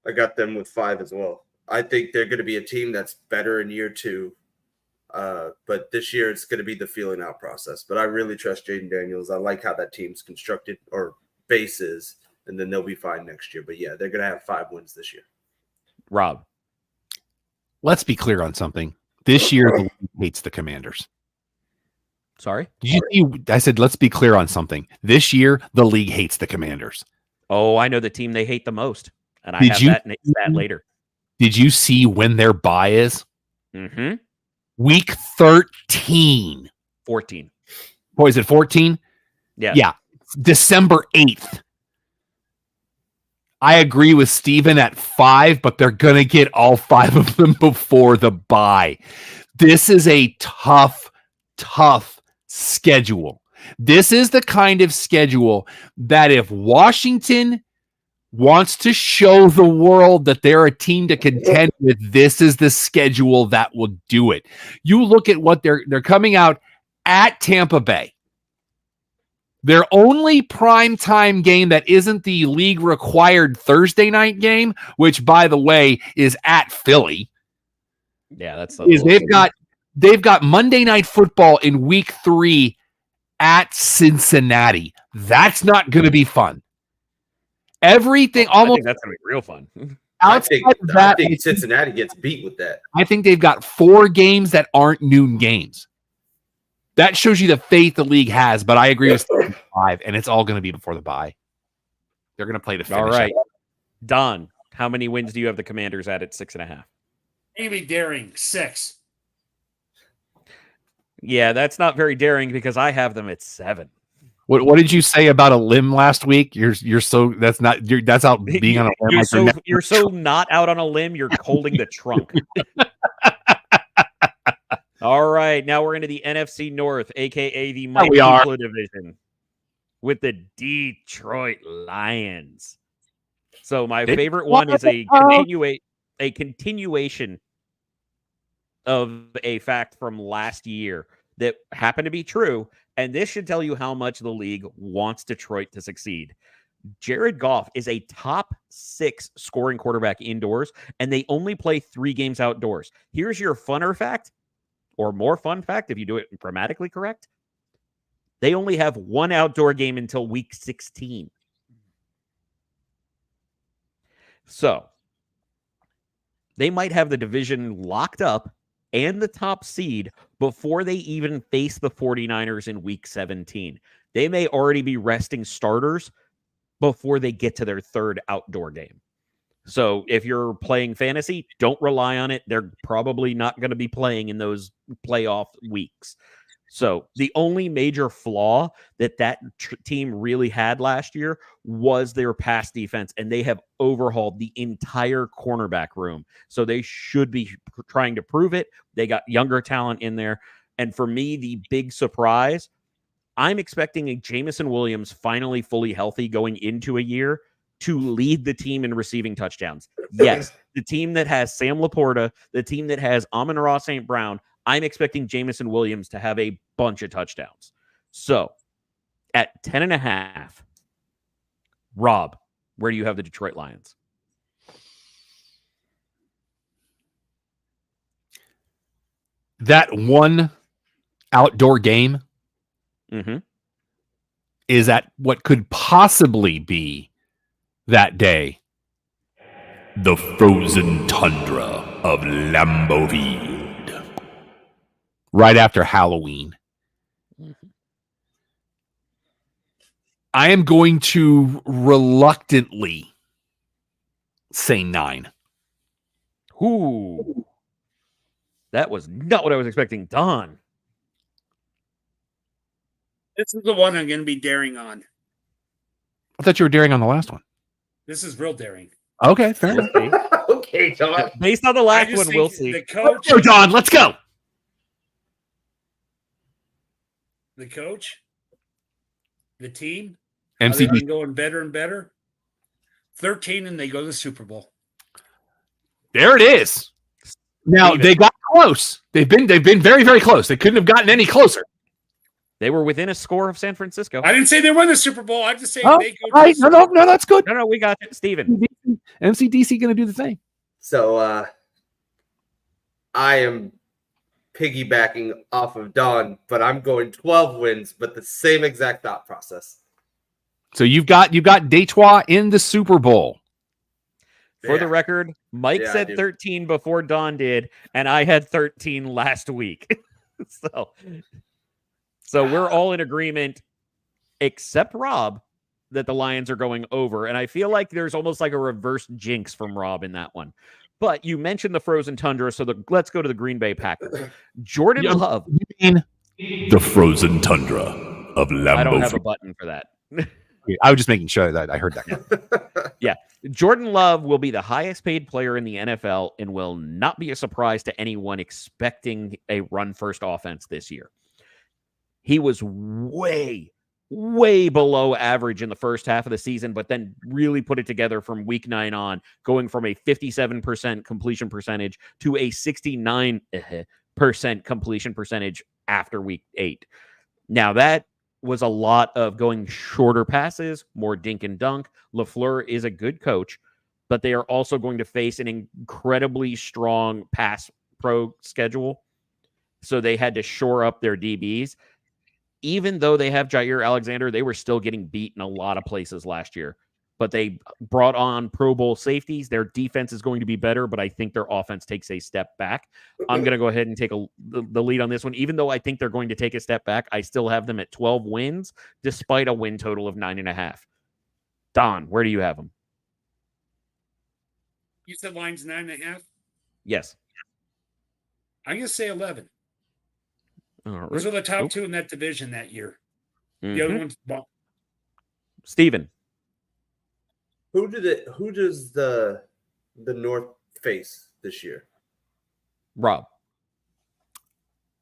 I got them with 5 as well. I think they're going to be a team that's better in year 2. But this year it's going to be the feeling out process. But I really trust Jaden Daniels. I like how that team's constructed or bases, and then they'll be fine next year. But yeah, they're going to have 5 wins this year. Rob, let's be clear on something. This year, the league hates the Commanders. Sorry? Did you see? I said, let's be clear on something. This year, the league hates the Commanders. Oh, I know the team they hate the most. And I have that later. Did you see when their bye is? Mm-hmm. Week 13. 14. Boy, is it 14? Yeah. Yeah. December 8th. I agree with Steven at 5, but they're going to get all 5 of them before the bye. This is a tough schedule. This is the kind of schedule that if Washington wants to show the world that they're a team to contend with, this is the schedule that will do it. You look at what they're coming out at Tampa Bay. Their only primetime game that isn't the league required Thursday night game, which by the way is at Philly. Yeah, that's they've got Monday Night Football in week 3 at Cincinnati. That's not going to be fun. Everything I think that's going to be real fun. I think Cincinnati gets beat with that. I think they've got 4 games that aren't noon games. That shows you the faith the league has, but I agree with 5, and it's all going to be before the bye. They're going to play the finish. All right. Don, how many wins do you have the Commanders at 6.5? Maybe daring 6. Yeah, that's not very daring because I have them at 7. What did you say about a limb last week? That's out being on a limb. You're so not out on a limb. You're holding the trunk. All right, now we're into the NFC North, aka the Mike Kukla division, with the Detroit Lions. So my favorite one is a continuation of a fact from last year that happened to be true, and this should tell you how much the league wants Detroit to succeed. Jared Goff is a top 6 scoring quarterback indoors, and they only play 3 games outdoors. Here's your funner fact, or more fun fact if you do it grammatically correct. They only have 1 outdoor game until week 16. So they might have the division locked up and the top seed before they even face the 49ers in week 17. They may already be resting starters before they get to their 3rd outdoor game. So if you're playing fantasy, don't rely on it. They're probably not going to be playing in those playoff weeks. So the only major flaw that team really had last year was their pass defense, and they have overhauled the entire cornerback room. So they should be trying to prove it. They got younger talent in there. And for me, the big surprise, I'm expecting a Jameson Williams finally fully healthy going into a year to lead the team in receiving touchdowns. Yes, the team that has Sam Laporta, the team that has Amon-Ra St. Brown, I'm expecting Jameson Williams to have a bunch of touchdowns. So, at 10.5, Rob, where do you have the Detroit Lions? That one outdoor game is at what could possibly be that day the frozen tundra of Lambeau Field, right after Halloween. I am going to reluctantly say 9. Ooh. That was not what I was expecting. Don. This is the one I'm going to be daring on. I thought you were daring on the last one. This is real daring. Okay, fair enough. Okay, Don. Based on the I last just one, think we'll see. The coach, Go, Don. Let's go. the coach, the team, MCD. they've been going better and better. 13 and they go to the Super Bowl. There it is. Now Steven. they got close. They've been very, very close. They couldn't have gotten any closer. They were within a score of San Francisco. I didn't say they won the Super Bowl. I'm just saying Oh, they go. right. No, that's good. No, we got it. Steven. MCDC going to do the same. So I am piggybacking off of Don, but I'm going 12 wins, but the same exact thought process. So you've got Detroit in the Super Bowl. For the record, Mike Yeah, I said do. 13 before Don did, and I had 13 last week. So we're all in agreement, except Rob, that the Lions are going over. And I feel like there's almost like a reverse jinx from Rob in that one. But you mentioned the frozen tundra, so let's go to the Green Bay Packers. Jordan Love. You mean the frozen tundra of Lambeau? I don't have a button for that. I was just making sure that I heard that. Yeah. Jordan Love will be the highest paid player in the NFL and will not be a surprise to anyone expecting a run-first offense this year. He was way below average in the first half of the season, but then really put it together from week 9 on, going from a 57% completion percentage to a 69% completion percentage after week 8. Now that was a lot of going shorter passes, more dink and dunk. LaFleur is a good coach, but they are also going to face an incredibly strong pass pro schedule. So they had to shore up their DBs. Even though they have Jair Alexander, they were still getting beat in a lot of places last year. But they brought on Pro Bowl safeties. Their defense is going to be better, but I think their offense takes a step back. I'm going to go ahead and take the lead on this one. Even though I think they're going to take a step back, I still have them at 12 wins, despite a win total of 9.5. Don, where do you have them? You said Lions 9.5. Yes. I'm going to say 11. All right. Those are the top two in that division that year. The other ones, well, Steven. Who does the North face this year? Rob.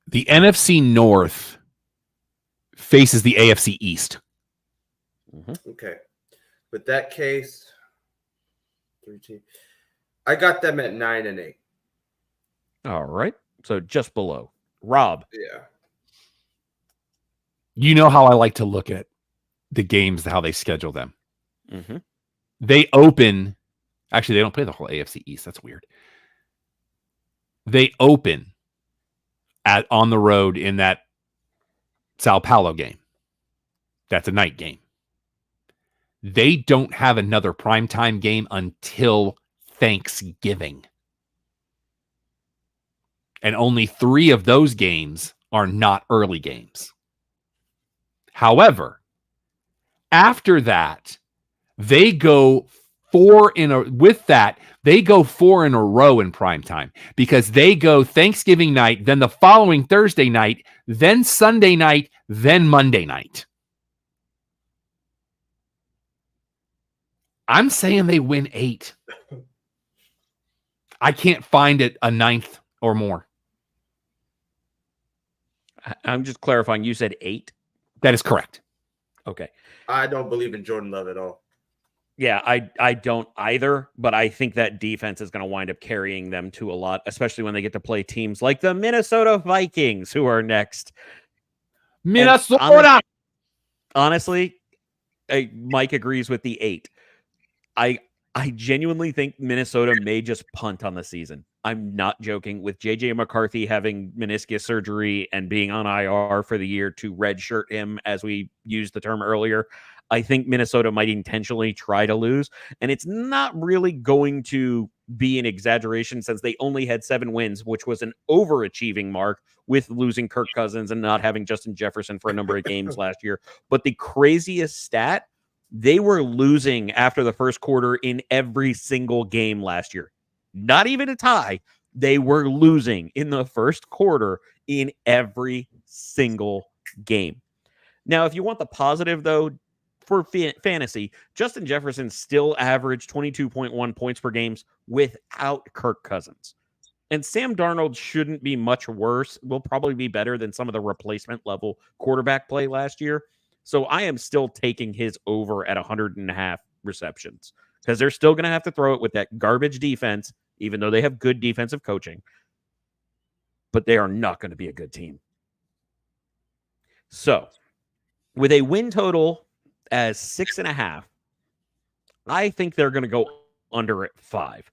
The NFC North faces the AFC East. Okay. With that case, 3 I got them at 9 and 8. All right. So just below. Rob. Yeah. You know how I like to look at the games, how they schedule them. Mm-hmm. They open. Actually, they don't play the whole AFC East. That's weird. They open on the road in that Sao Paulo game. That's a night game. They don't have another primetime game until Thanksgiving. And only 3 of those games are not early games. However, after that, they go 4 in a row in prime time because they go Thanksgiving night, then the following Thursday night, then Sunday night, then Monday night. I'm saying they win 8. I can't find it a 9th or more. I'm just clarifying. You said 8? That is correct. Okay. I don't believe in Jordan Love at all. Yeah, I don't either, but I think that defense is going to wind up carrying them to a lot, especially when they get to play teams like the Minnesota Vikings, who are next. Minnesota! Honestly, Mike agrees with the 8. I genuinely think Minnesota may just punt on the season. I'm not joking. With J.J. McCarthy having meniscus surgery and being on IR for the year to redshirt him, as we used the term earlier, I think Minnesota might intentionally try to lose. And it's not really going to be an exaggeration since they only had 7 wins, which was an overachieving mark with losing Kirk Cousins and not having Justin Jefferson for a number of games last year. But the craziest stat, they were losing after the first quarter in every single game last year. Not even a tie. They were losing in the first quarter in every single game. Now, if you want the positive, though, for fantasy, Justin Jefferson still averaged 22.1 points per game without Kirk Cousins. And Sam Darnold shouldn't be much worse. Will probably be better than some of the replacement level quarterback play last year. So I am still taking his over at 100.5 receptions because they're still going to have to throw it with that garbage defense, even though they have good defensive coaching. But they are not going to be a good team. So with a win total as 6.5, I think they're going to go under at 5.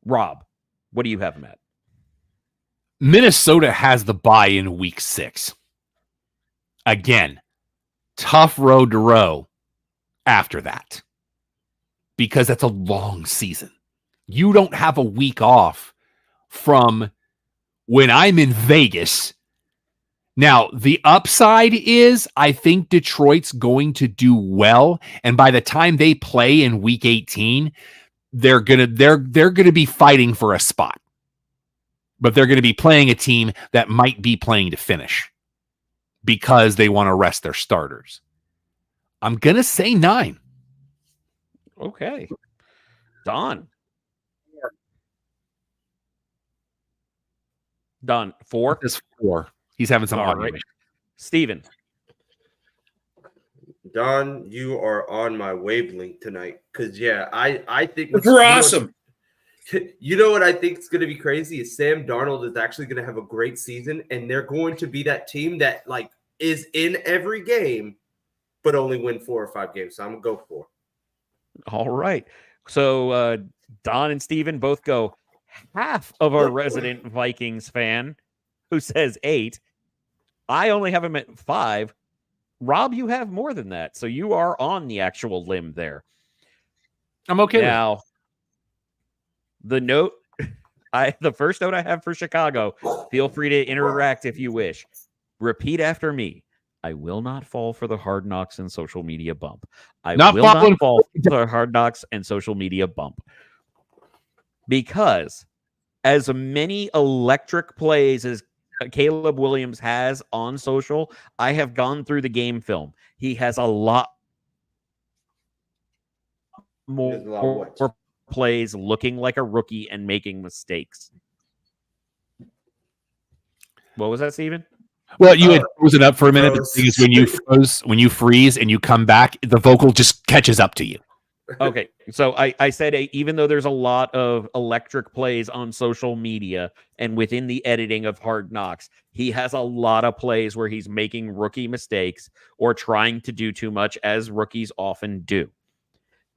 Rob, what do you have them at? Minnesota has the bye in week 6. Again, tough road to row after that because that's a long season. You don't have a week off from when I'm in Vegas. Now, the upside is I think Detroit's going to do well, and by the time they play in week 18, they're going to be fighting for a spot. But they're going to be playing a team that might be playing to finish because they want to rest their starters. I'm going to say 9. Okay. Don. 4? It's 4. He's having some argument. Right. Steven. Don, you are on my wavelength tonight. Because, I think we're awesome. You know what I think is going to be crazy is Sam Darnold is actually going to have a great season, and they're going to be that team that is in every game, but only win 4 or 5 games. So I'm going to go 4. All right. So Don and Steven both go. Half of our resident Vikings fan who says 8. I only have him at 5. Rob, you have more than that. So you are on the actual limb there. I'm okay now. The first note I have for Chicago, feel free to interact if you wish. Repeat after me. I will not fall for the Hard Knocks and social media bump. I will not fall for the Hard Knocks and social media bump. Because as many electric plays as Caleb Williams has on social, I have gone through the game film. He has a lot more plays looking like a rookie and making mistakes. What was that, Steven? Well, you had frozen up for a minute. The thing is when you freeze and you come back, the vocal just catches up to you. Okay, so I said even though there's a lot of electric plays on social media and within the editing of Hard Knocks, he has a lot of plays where he's making rookie mistakes or trying to do too much, as rookies often do.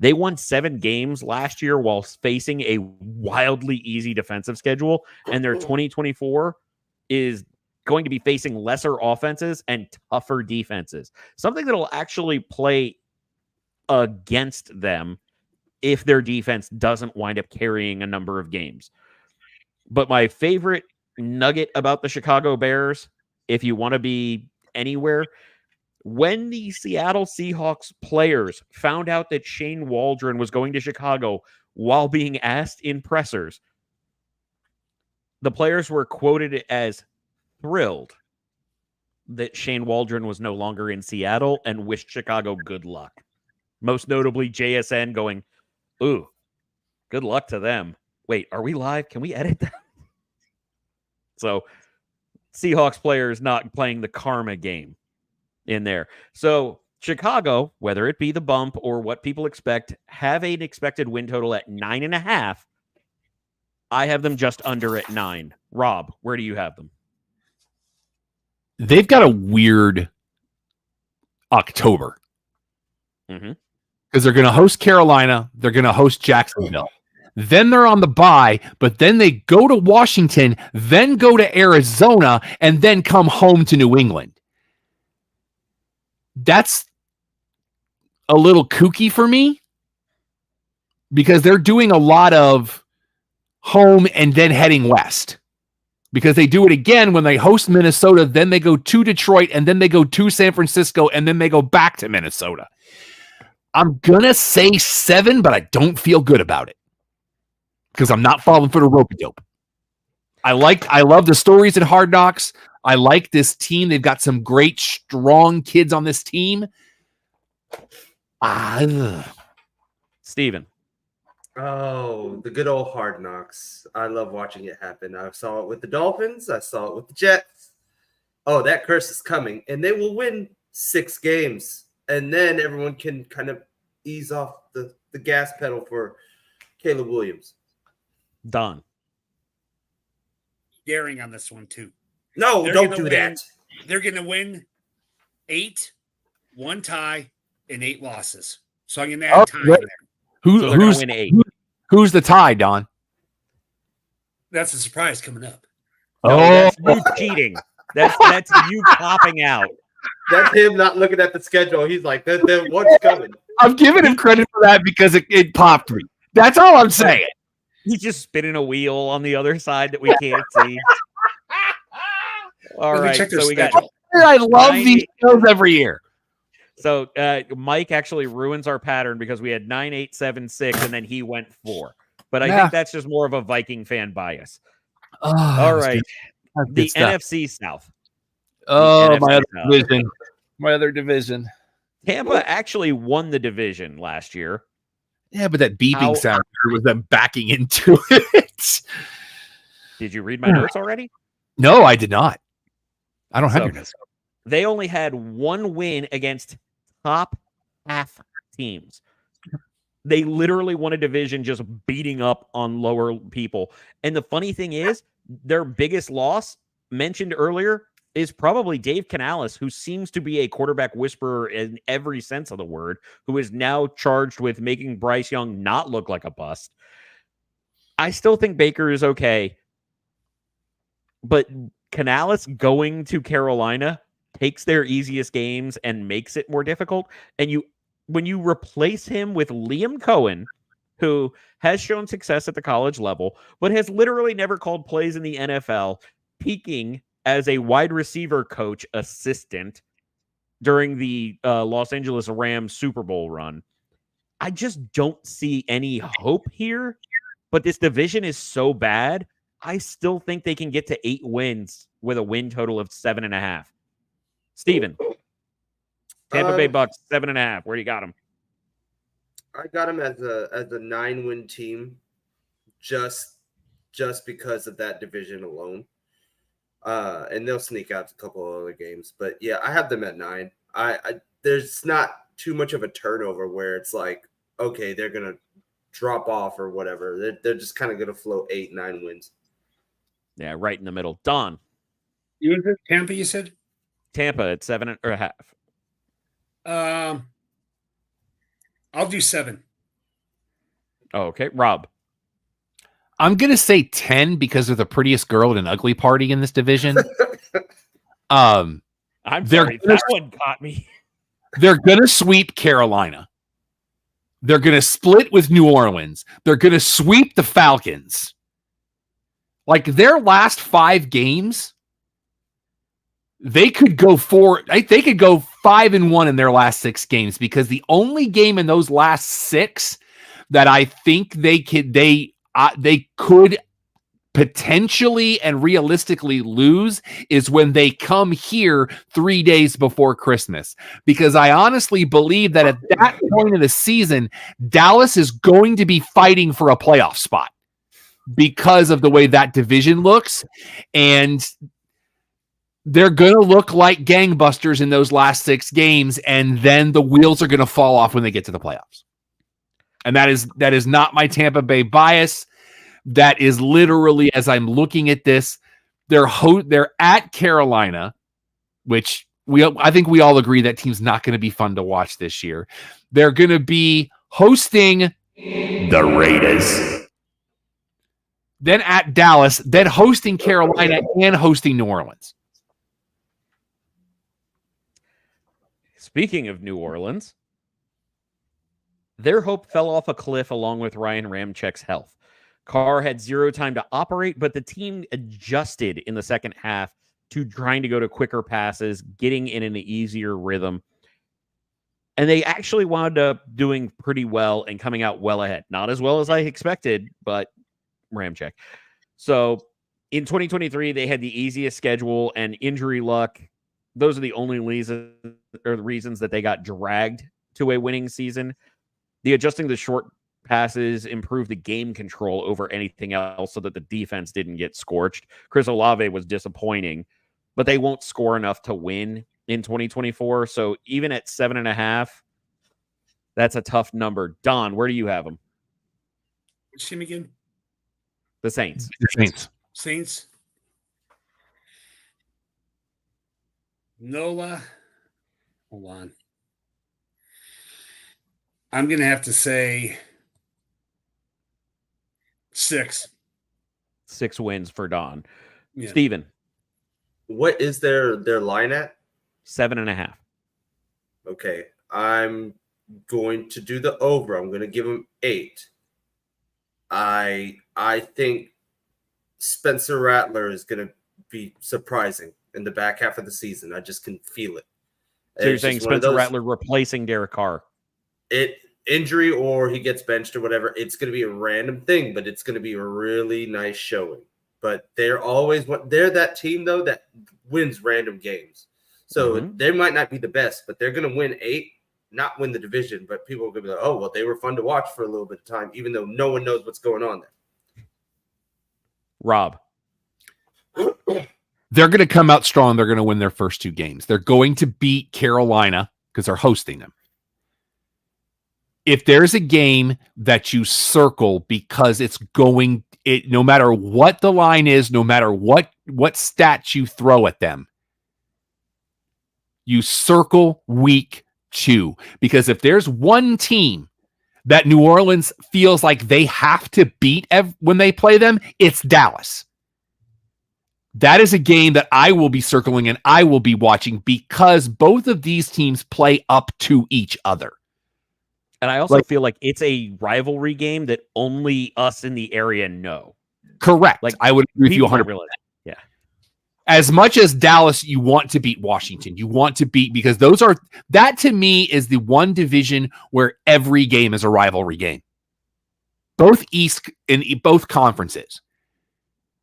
They won 7 games last year while facing a wildly easy defensive schedule, and their 2024 is going to be facing lesser offenses and tougher defenses. Something that'll actually play against them if their defense doesn't wind up carrying a number of games. But my favorite nugget about the Chicago Bears, if you want to be anywhere, when the Seattle Seahawks players found out that Shane Waldron was going to Chicago while being asked in pressers, the players were quoted as thrilled that Shane Waldron was no longer in Seattle and wished Chicago good luck. Most notably, JSN going, ooh, good luck to them. Wait, are we live? Can we edit that? So, Seahawks players not playing the karma game in there. So, Chicago, whether it be the bump or what people expect, have an expected win total at 9.5. I have them just under at 9. Rob, where do you have them? They've got a weird October. Because they're going to host Carolina. They're going to host Jacksonville. Then they're on the bye, but then they go to Washington, then go to Arizona, and then come home to New England. That's a little kooky for me because they're doing a lot of home, and then heading west. Because they do it again when they host Minnesota, then they go to Detroit, and then they go to San Francisco, and then they go back to Minnesota. I'm going to say 7, but I don't feel good about it. Because I'm not falling for the rope-a-dope. I love the stories in Hard Knocks. I like this team. They've got some great, strong kids on this team. Steven. Oh, the good old Hard Knocks. I love watching it happen. I saw it with the Dolphins. I saw it with the Jets. Oh, that curse is coming. And they will win 6 games. And then everyone can kind of ease off the gas pedal for Caleb Williams. Done. Daring on this one, too. No, don't do that. They're going to win 8, 1 tie, and 8 losses. So I'm going to add time there. Who's win 8? Who's the tie, Don? That's a surprise coming up. No, that's you cheating. That's you popping out. That's him not looking at the schedule. He's like, what's coming? I'm giving him credit for that because it popped me. That's all I'm saying. He's just spinning a wheel on the other side that we can't see. All right, so we got. I love these shows every year. So Mike actually ruins our pattern because we had 9, 8, 7, 6, and then he went 4. But I think that's just more of a Viking fan bias. All right, the NFC South. Oh, my other division. My other division. Tampa actually won the division last year. Yeah, but that beeping sound was them backing into it. Did you read my notes already? No, I did not. I don't have your notes. They only had 1 win against top half teams. They literally won a division just beating up on lower people. And the funny thing is, their biggest loss, mentioned earlier, is probably Dave Canales, who seems to be a quarterback whisperer in every sense of the word, who is now charged with making Bryce Young not look like a bust. I still think Baker is okay, but Canales going to Carolina takes their easiest games and makes it more difficult. And when you replace him with Liam Cohen, who has shown success at the college level, but has literally never called plays in the NFL, peaking as a wide receiver coach assistant during the Los Angeles Rams Super Bowl run, I just don't see any hope here. But this division is so bad, I still think they can get to 8 wins with a win total of 7.5. Steven. Tampa Bay Bucks, 7.5. Where do you got them? I got them as a 9-win team, just because of that division alone. And they'll sneak out a couple of other games, but yeah, I have them at 9. There's not too much of a turnover where it's like, okay, they're gonna drop off or whatever. They're just kind of gonna float 8, 9 wins. Yeah, right in the middle. Don. Tampa, you said? Tampa at 7.5. I'll do 7. Oh, okay. Rob. I'm going to say 10 because they're the prettiest girl at an ugly party in this division. I'm sorry. That one caught me. They're going to sweep Carolina. They're going to split with New Orleans. They're going to sweep the Falcons. Like their last 5 games, they could go 5-1 in their last 6 games because the only game in those last 6 that I think they could potentially and realistically lose is when they come here 3 days before Christmas. Because I honestly believe that at that point of the season, Dallas is going to be fighting for a playoff spot because of the way that division looks. And they're going to look like gangbusters in those last 6 games. And then the wheels are going to fall off when they get to the playoffs. And that is not my Tampa Bay bias. That is literally, as I'm looking at this, they're at Carolina, which I think we all agree that team's not going to be fun to watch this year. They're going to be hosting the Raiders. Then at Dallas, then hosting Carolina and hosting New Orleans. Speaking of New Orleans, their hope fell off a cliff along with Ryan Ramczyk's health. Carr had 0 time to operate, but the team adjusted in the second half to trying to go to quicker passes, getting in an easier rhythm. And they actually wound up doing pretty well and coming out well ahead. Not as well as I expected, but ram check. So in 2023, they had the easiest schedule and injury luck. Those are the only reasons that they got dragged to a winning season. The adjusting the short passes improved the game control over anything else so that the defense didn't get scorched. Chris Olave was disappointing, but they won't score enough to win in 2024. So even at 7.5, that's a tough number. Don, where do you have them? Which team again? The Saints. Saints. Nola. Hold on. I'm going to have to say 6. 6 wins for Don. Yeah. Steven. What is their line at? 7.5. Okay. I'm going to do the over. I'm going to give them 8. I think Spencer Rattler is going to be surprising in the back half of the season. I just can feel it. So you're saying Spencer Rattler replacing Derek Carr? Injury or he gets benched or whatever. It's going to be a random thing, but it's going to be a really nice showing. But they're that team though that wins random games. So they might not be the best, but they're going to win 8, not win the division. But people are going to be like, oh, well, they were fun to watch for a little bit of time, even though no one knows what's going on there. Rob. They're going to come out strong. They're going to win their first 2 games. They're going to beat Carolina because they're hosting them. If there's a game that you circle because no matter what the line is, no matter what stats you throw at them, you circle week 2. Because if there's one team that New Orleans feels like they have to beat when they play them, it's Dallas. That is a game that I will be circling and I will be watching because both of these teams play up to each other. And I also feel like it's a rivalry game that only us in the area know. Correct. I would agree with you 100%. Yeah. As much as Dallas, you want to beat Washington. You want to beat because that to me is the one division where every game is a rivalry game. Both East and both conferences.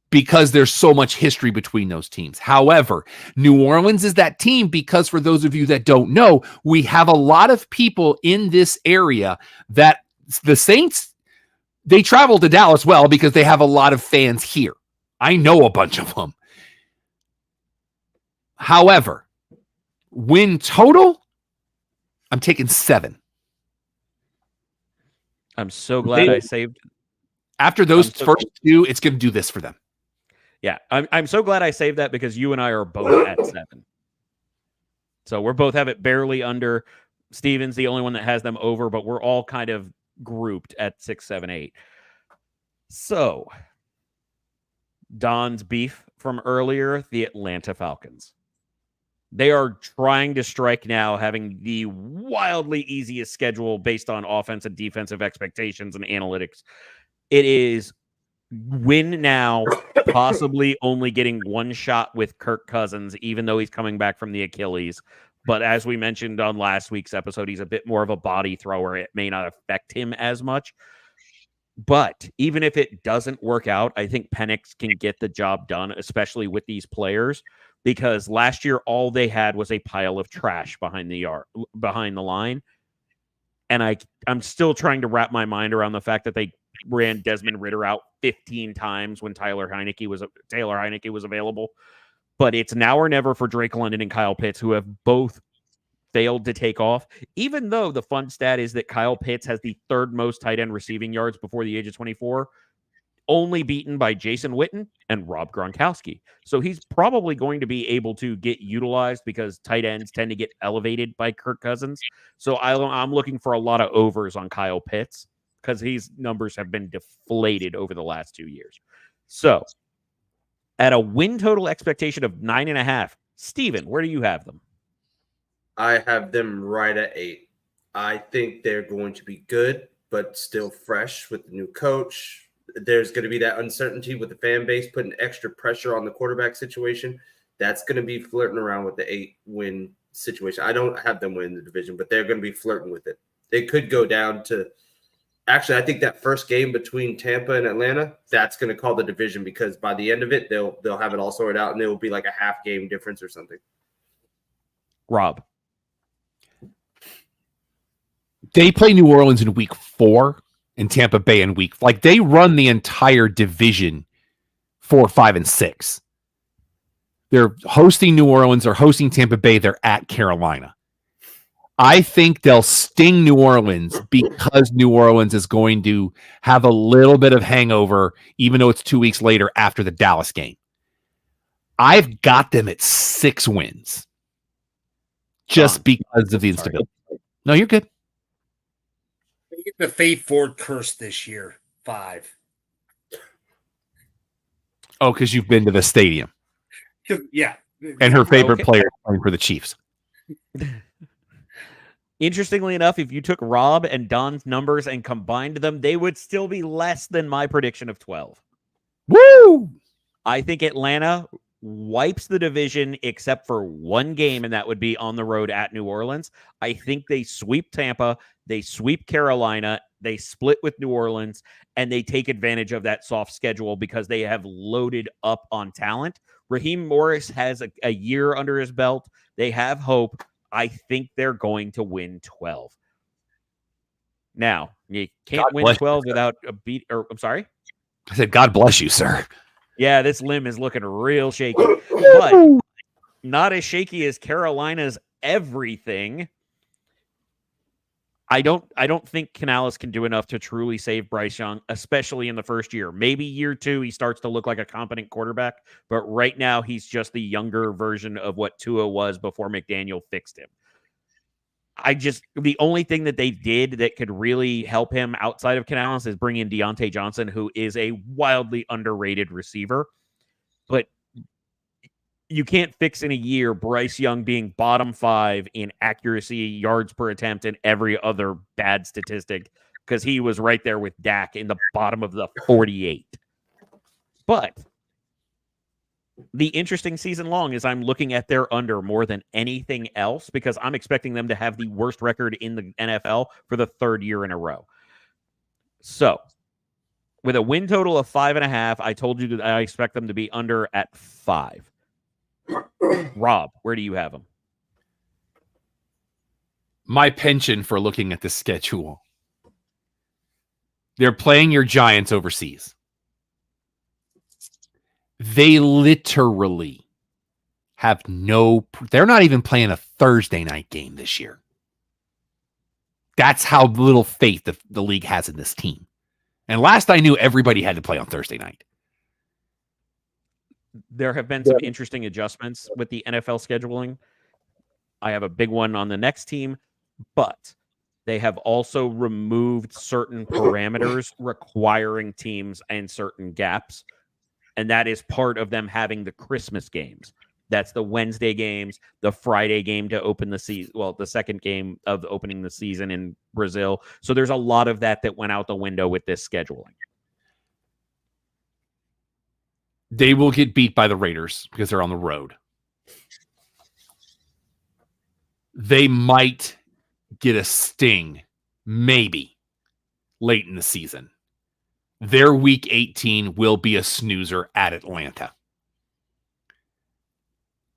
Because there's so much history between those teams. However, New Orleans is that team because for those of you that don't know, we have a lot of people in this area that the Saints, they travel to Dallas because they have a lot of fans here. I know a bunch of them. However, win total, I'm taking 7. I'm so glad I saved. After those first 2, it's going to do this for them. Yeah, I'm so glad I saved that because you and I are both at 7. So we're both have it barely under. Steven's the only one that has them over, but we're all kind of grouped at 6, 7, 8. So Don's beef from earlier, the Atlanta Falcons. They are trying to strike now, having the wildly easiest schedule based on offense and defensive expectations and analytics. It is win now, possibly only getting one shot with Kirk Cousins, even though he's coming back from the Achilles. But as we mentioned on last week's episode, he's a bit more of a body thrower. It may not affect him as much. But even if it doesn't work out, I think Penix can get the job done, especially with these players, because last year all they had was a pile of trash behind the line. And I'm still trying to wrap my mind around the fact that they ran Desmond Ridder out 15 times when Taylor Heineke was available. But it's now or never for Drake London and Kyle Pitts, who have both failed to take off, even though the fun stat is that Kyle Pitts has the 3rd most tight end receiving yards before the age of 24, only beaten by Jason Witten and Rob Gronkowski. So he's probably going to be able to get utilized because tight ends tend to get elevated by Kirk Cousins. So I'm looking for a lot of overs on Kyle Pitts because his numbers have been deflated over the last 2 years. So at a win total expectation of 9.5, Steven, where do you have them? I have them right at 8. I think they're going to be good, but still fresh with the new coach. there's going to be that uncertainty with the fan base putting extra pressure on the quarterback situation. That's going to be flirting around with the 8-win situation. I don't have them win the division, but they're going to be flirting with it. They could go down to – actually, I think that first game between Tampa and Atlanta, that's going to call the division because by the end of it, they'll have it all sorted out, and it will be like a half-game difference or something. Rob. They play New Orleans in week 4 and Tampa Bay in week. Like, they run the entire division 4, 5, and 6. They're hosting New Orleans. They're hosting Tampa Bay. They're at Carolina. I think they'll sting New Orleans because New Orleans is going to have a little bit of hangover, even though it's 2 weeks later after the Dallas game. I've got them at 6 wins just because of the instability. No, you're good. They get the Faith Ford curse this year. 5. Oh, because you've been to the stadium. Yeah. And her favorite player playing for the Chiefs. Interestingly enough, if you took Rob and Don's numbers and combined them, they would still be less than my prediction of 12. Woo! I think Atlanta wipes the division except for one game, and that would be on the road at New Orleans. I think they sweep Tampa, they sweep Carolina, they split with New Orleans, and they take advantage of that soft schedule because they have loaded up on talent. Raheem Morris has a year under his belt. They have hope. I think they're going to win 12. Now, you can't win 12 without a beat. Or I'm sorry? I said, God bless you, sir. Yeah, this limb is looking real shaky. But not as shaky as Carolina's everything. I don't think Canales can do enough to truly save Bryce Young, especially in the first year. Maybe year 2, he starts to look like a competent quarterback, but right now he's just the younger version of what Tua was before McDaniel fixed him. The only thing that they did that could really help him outside of Canales is bring in Deontay Johnson, who is a wildly underrated receiver. But you can't fix in a year Bryce Young being bottom 5 in accuracy, yards per attempt, and every other bad statistic because he was right there with Dak in the bottom of the 48. But the interesting season long is I'm looking at their under more than anything else because I'm expecting them to have the worst record in the NFL for the 3rd year in a row. So with a win total of 5.5, I told you that I expect them to be under at 5. Rob, where do you have them? My penchant for looking at the schedule. They're playing your Giants overseas. They literally have they're not even playing a Thursday night game this year. That's how little faith the league has in this team. And last I knew, everybody had to play on Thursday night. There have been some interesting adjustments with the NFL scheduling. I have a big one on the next team, but they have also removed certain parameters requiring teams and certain gaps. And that is part of them having the Christmas games. That's the Wednesday games, the Friday game to open the season. Well, the second game of opening the season in Brazil. So there's a lot of that went out the window with this scheduling. They will get beat by the Raiders because they're on the road. They might get a sting, maybe, late in the season. Their week 18 will be a snoozer at Atlanta.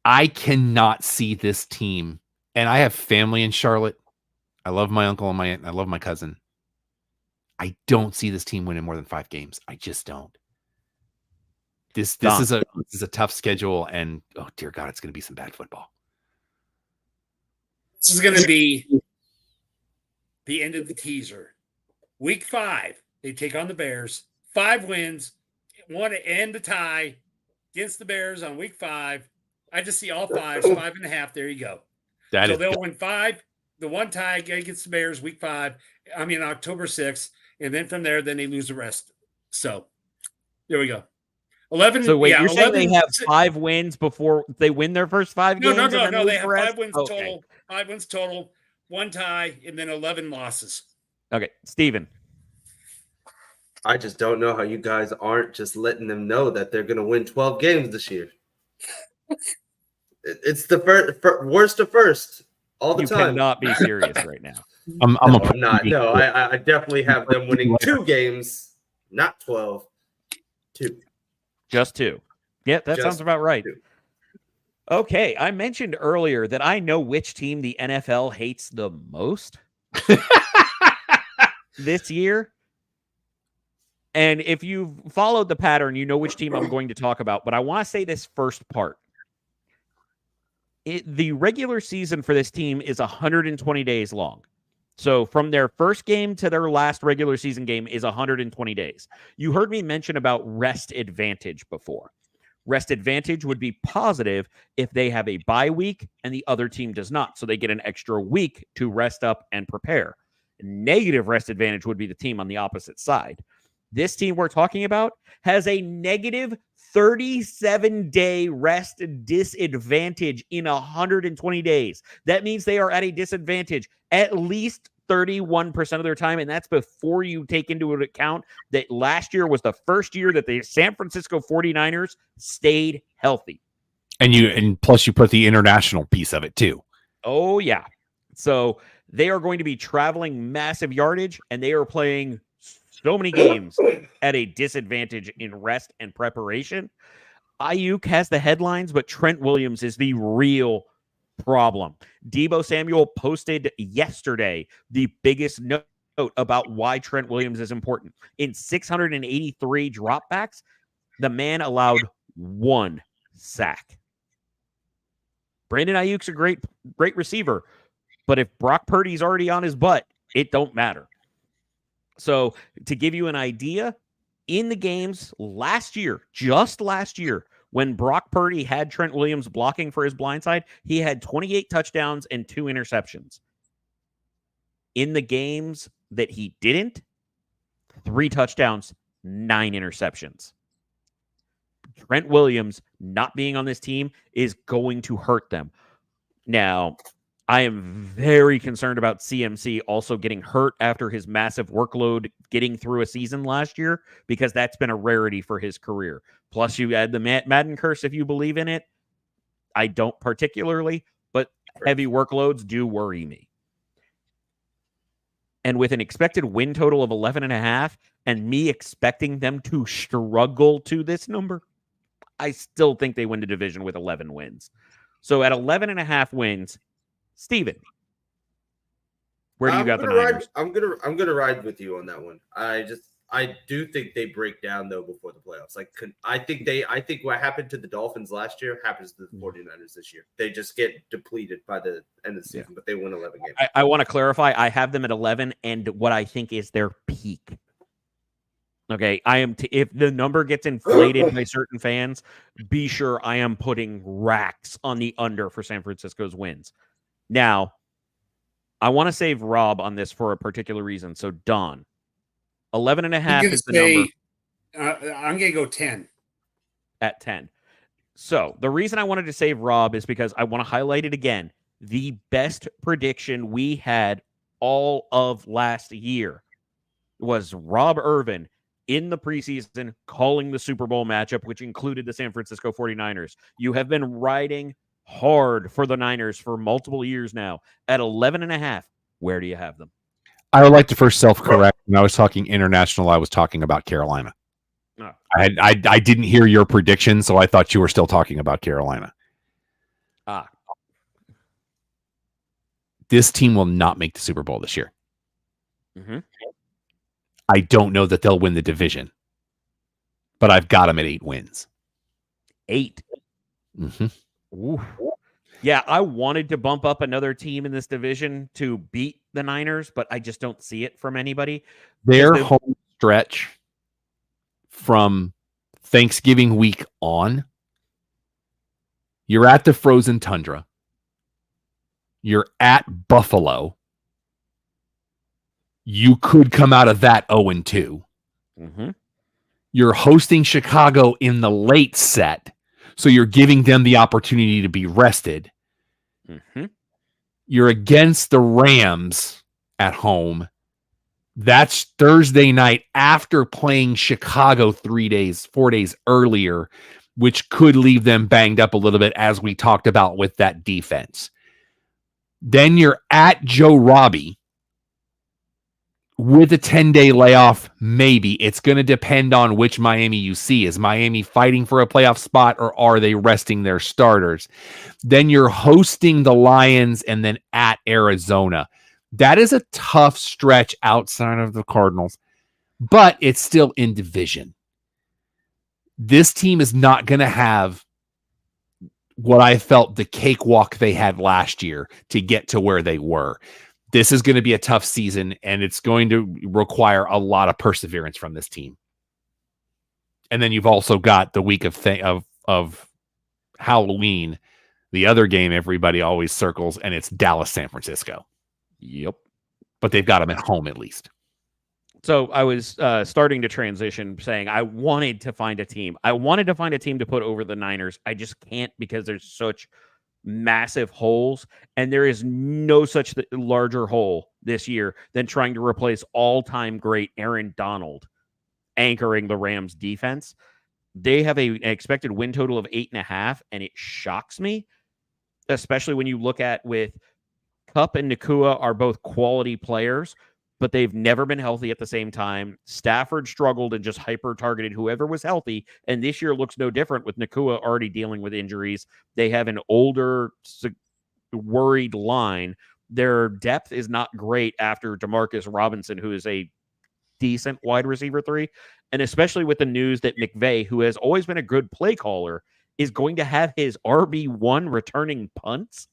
I cannot see this team, and I have family in Charlotte. I love my uncle and my aunt, and I love my cousin. I don't see this team winning more than 5 games. I just don't. This is a tough schedule, and oh dear God, it's going to be some bad football. This is going to be the end of the teaser. Week 5, they take on the Bears. 5 wins, want to end the tie against the Bears on week 5. I just see all 5s, 5.5. There you go. They'll win 5. The one tie against the Bears week 5. October 6th, and then from there, then they lose the rest. So there we go. 11. So wait, you're 11, saying they have 5 wins before they win their first 5 games? No. They have 5 wins total. 5 wins total, 1 tie, and then 11 losses. Okay, Steven. I just don't know how you guys aren't just letting them know that they're going to win 12 games this year. It's the worst of first all the time. You cannot be serious right now. I'm not. No, I definitely have them winning 2 games, not 12. 2. Just 2. Yeah, that sounds about right. 2. Okay, I mentioned earlier that I know which team the NFL hates the most this year. And if you've followed the pattern, you know which team I'm going to talk about. But I want to say this first part. The regular season for this team is 120 days long. So from their first game to their last regular season game is 120 days. You heard me mention about rest advantage before. Rest advantage would be positive if they have a bye week and the other team does not. So they get an extra week to rest up and prepare. Negative rest advantage would be the team on the opposite side. This team we're talking about has a negative 37-day rest disadvantage in 120 days. That means they are at a disadvantage at least 31% of their time, and that's before you take into account that last year was the first year that the San Francisco 49ers stayed healthy. And plus you put the international piece of it too. Oh, yeah. So they are going to be traveling massive yardage, and they are playing so many games at a disadvantage in rest and preparation. Ayuk has the headlines, but Trent Williams is the real problem. Deebo Samuel posted yesterday the biggest note about why Trent Williams is important. In 683 dropbacks, the man allowed 1 sack. Brandon Ayuk's a great receiver, but if Brock Purdy's already on his butt, it don't matter. So to give you an idea, in the games just last year, when Brock Purdy had Trent Williams blocking for his blindside, he had 28 touchdowns and 2 interceptions. In the games that he didn't, 3 touchdowns, 9 interceptions. Trent Williams not being on this team is going to hurt them. Now, I am very concerned about CMC also getting hurt after his massive workload getting through a season last year, because that's been a rarity for his career. Plus, you add the Madden curse if you believe in it. I don't particularly, but heavy workloads do worry me. And with an expected win total of 11.5 and me expecting them to struggle to this number, I still think they win the division with 11 wins. So at 11.5 wins, Steven, where do you got the Niners? I'm gonna ride with you on that one. I do think they break down though before the playoffs. I think what happened to the Dolphins last year happens to the 49ers this year. They just get depleted by the end of the season, but they win 11 games. I want to clarify. I have them at 11, and what I think is their peak. Okay, if the number gets inflated by certain fans, be sure I am putting racks on the under for San Francisco's wins. Now, I want to save Rob on this for a particular reason. So, Don, 11.5 is the number. I'm going to go 10. At 10. So, the reason I wanted to save Rob is because I want to highlight it again. The best prediction we had all of last year was Rob Irvin in the preseason calling the Super Bowl matchup, which included the San Francisco 49ers. You have been riding hard for the Niners for multiple years now. At 11.5, where do you have them? I would like to first self-correct. When I was talking international, I was talking about Carolina. Oh. I didn't hear your prediction, so I thought you were still talking about Carolina. This team will not make the Super Bowl this year. Mm-hmm. I don't know that they'll win the division, but I've got them at 8 wins. 8. Mm-hmm. Ooh. Yeah, I wanted to bump up another team in this division to beat the Niners, but I just don't see it from anybody. Their home stretch from Thanksgiving week on, you're at the frozen tundra. You're at Buffalo. You could come out of that 0-2. Mm-hmm. You're hosting Chicago in the late set, so you're giving them the opportunity to be rested. Mm-hmm. You're against the Rams at home. That's Thursday night after playing Chicago 4 days earlier, which could leave them banged up a little bit, as we talked about with that defense. Then you're at Joe Robbie with a 10-day layoff. Maybe it's going to depend on which Miami you see. Is Miami fighting for a playoff spot, or are they resting their starters? Then you're hosting the Lions and then at Arizona. That is a tough stretch outside of the Cardinals, but it's still in division. This team is not going to have what I felt the cakewalk they had last year to get to where they were. This is going to be a tough season, and it's going to require a lot of perseverance from this team. And then you've also got the week of Halloween, the other game everybody always circles, and it's Dallas, San Francisco. Yep. But they've got them at home at least. So I was starting to transition, saying I wanted to find a team. I wanted to find a team to put over the Niners. I just can't, because there's such massive holes, and there is no such larger hole this year than trying to replace all-time great Aaron Donald anchoring the Rams defense. They have an expected win total of 8.5, and it shocks me, especially when you look at with Kupp and Nakua are both quality players, but they've never been healthy at the same time. Stafford struggled and just hyper-targeted whoever was healthy, and this year looks no different with Nakua already dealing with injuries. They have an older, worried line. Their depth is not great after Demarcus Robinson, who is a decent wide receiver 3, and especially with the news that McVay, who has always been a good play caller, is going to have his RB1 returning punts.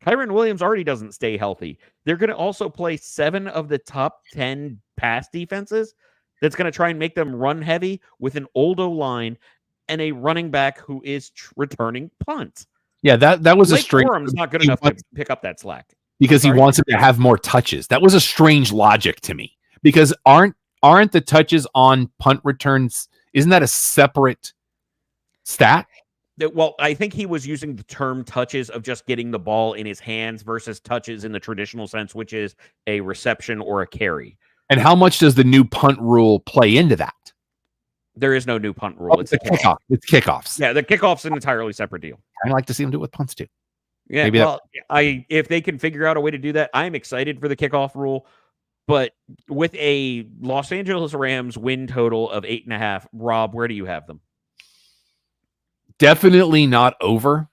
Kyron Williams already doesn't stay healthy. They're going to also play 7 of the top 10 pass defenses. That's going to try and make them run heavy with an old O-line and a running back who is returning punts. Yeah, that was Blake a strange. Corum's not good enough to pick up that slack because he wants him to have more touches. That was a strange logic to me, because aren't the touches on punt returns? Isn't that a separate stat? Well, I think he was using the term touches of just getting the ball in his hands versus touches in the traditional sense, which is a reception or a carry. And how much does the new punt rule play into that? There is no new punt rule. It's a kickoff. It's kickoffs. Yeah, the kickoff's an entirely separate deal. I'd like to see them do it with punts too. Yeah, maybe if they can figure out a way to do that, I'm excited for the kickoff rule. But with a Los Angeles Rams win total of 8.5, Rob, where do you have them? Definitely not over.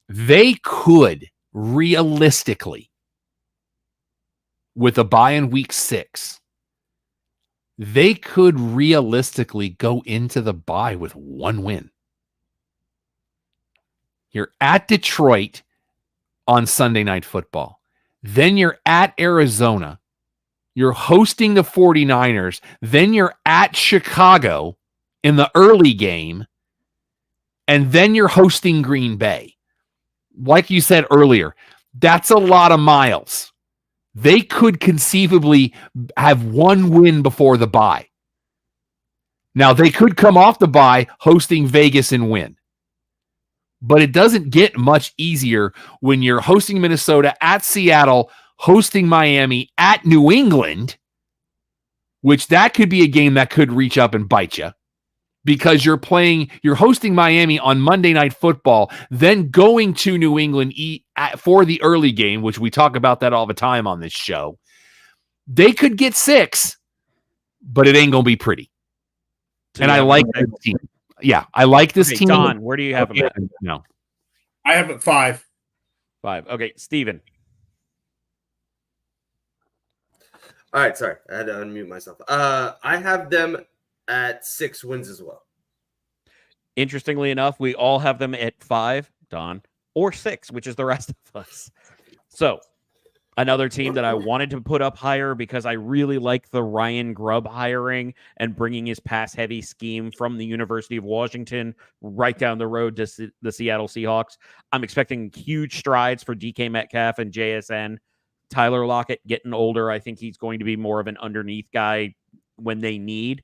They could realistically, with a bye in week 6, they could realistically go into the bye with 1 win. You're at Detroit on Sunday Night Football. Then you're at Arizona. You're hosting the 49ers. Then you're at Chicago in the early game. And then you're hosting Green Bay. Like you said earlier, that's a lot of miles. They could conceivably have 1 win before the bye. Now, they could come off the bye hosting Vegas and win. But it doesn't get much easier when you're hosting Minnesota, at Seattle, hosting Miami, at New England, which that could be a game that could reach up and bite you. Because you're hosting Miami on Monday Night Football, then going to New England for the early game, which we talk about that all the time on this show. They could get 6, but it ain't going to be pretty. And I like this team. Yeah, I like this team. Don, where do you have them at? No. I have it 5. 5. Okay, Steven. All right, sorry. I had to unmute myself. I have them at 6 wins as well. Interestingly enough, we all have them at 5, Don, or 6, which is the rest of us. So, another team that I wanted to put up higher because I really like the Ryan Grubb hiring and bringing his pass-heavy scheme from the University of Washington right down the road to the Seattle Seahawks. I'm expecting huge strides for DK Metcalf and JSN. Tyler Lockett getting older. I think he's going to be more of an underneath guy when they need.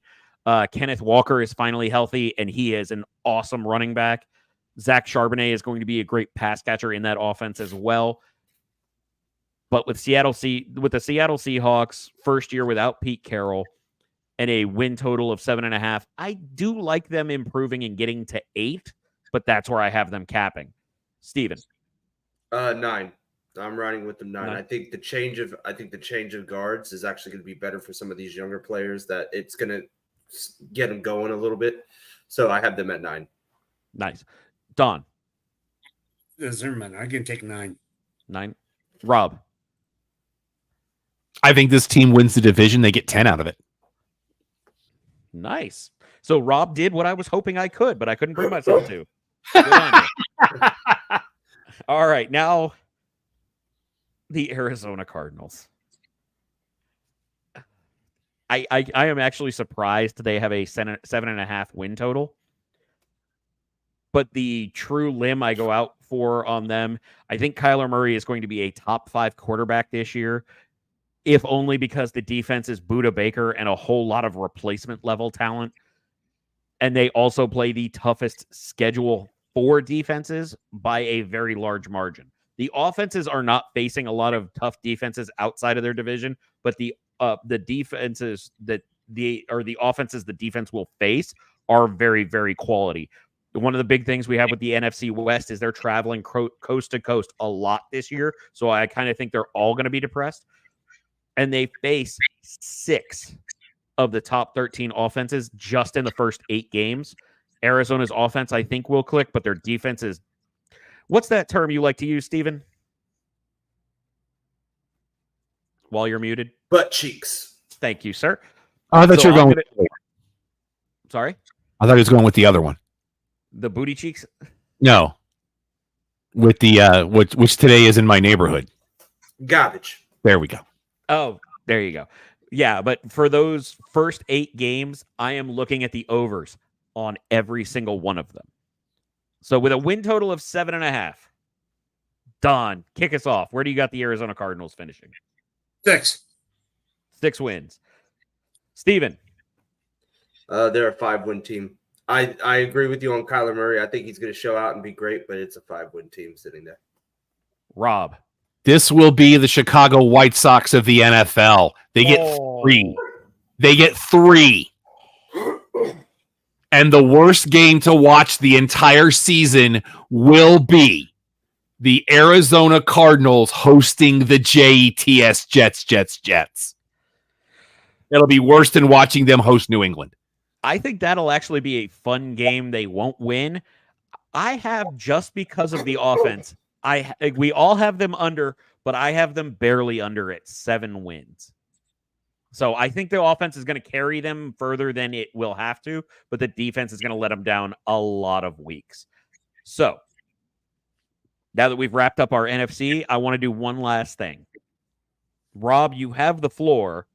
Kenneth Walker is finally healthy, and he is an awesome running back. Zach Charbonnet is going to be a great pass catcher in that offense as well. But with the Seattle Seahawks, first year without Pete Carroll, and a win total of 7.5, I do like them improving and getting to 8, but that's where I have them capping. Steven. 9. I'm riding with them 9. 9. I think the change of guards is actually going to be better for some of these younger players. That it's going to get them going a little bit. So I have them at 9. Nice. Don. Zimmerman, I can take 9. 9. Rob. I think this team wins the division. They get 10 out of it. Nice. So Rob did what I was hoping I could, but I couldn't bring myself to. Good on you. All right, now the Arizona Cardinals. I am actually surprised they have a 7.5 win total. But the true limb I go out for on them, I think Kyler Murray is going to be a top 5 quarterback this year, if only because the defense is Budda Baker and a whole lot of replacement level talent. And they also play the toughest schedule for defenses by a very large margin. The offenses are not facing a lot of tough defenses outside of their division, but the defenses that the offenses the defense will face are very, very quality. One of the big things we have with the NFC West is they're traveling coast to coast a lot this year. So I kind of think they're all going to be depressed. And they face 6 of the top 13 offenses just in the first 8 games. Arizona's offense, I think, will click, but their defense is... What's that term you like to use, Steven? While you're muted? Butt cheeks. Thank you, sir. I thought you were going with... Sorry? I thought he was going with the other one. The booty cheeks? No. With the which today is in my neighborhood. Garbage. There we go. Oh, there you go. Yeah, but for those first 8 games, I am looking at the overs on every single one of them. So with a win total of 7.5, Don, kick us off. Where do you got the Arizona Cardinals finishing? 6. 6 wins. Steven. They're a 5-win team. I agree with you on Kyler Murray. I think he's going to show out and be great, but it's a 5-win team sitting there. Rob. This will be the Chicago White Sox of the NFL. They get 3. They get 3. And the worst game to watch the entire season will be the Arizona Cardinals hosting the Jets. It'll be worse than watching them host New England. I think that'll actually be a fun game. They won't win. I have, just because of the offense, we all have them under, but I have them barely under at 7 wins. So I think the offense is going to carry them further than it will have to, but the defense is going to let them down a lot of weeks. So now that we've wrapped up our NFC, I want to do one last thing. Rob, you have the floor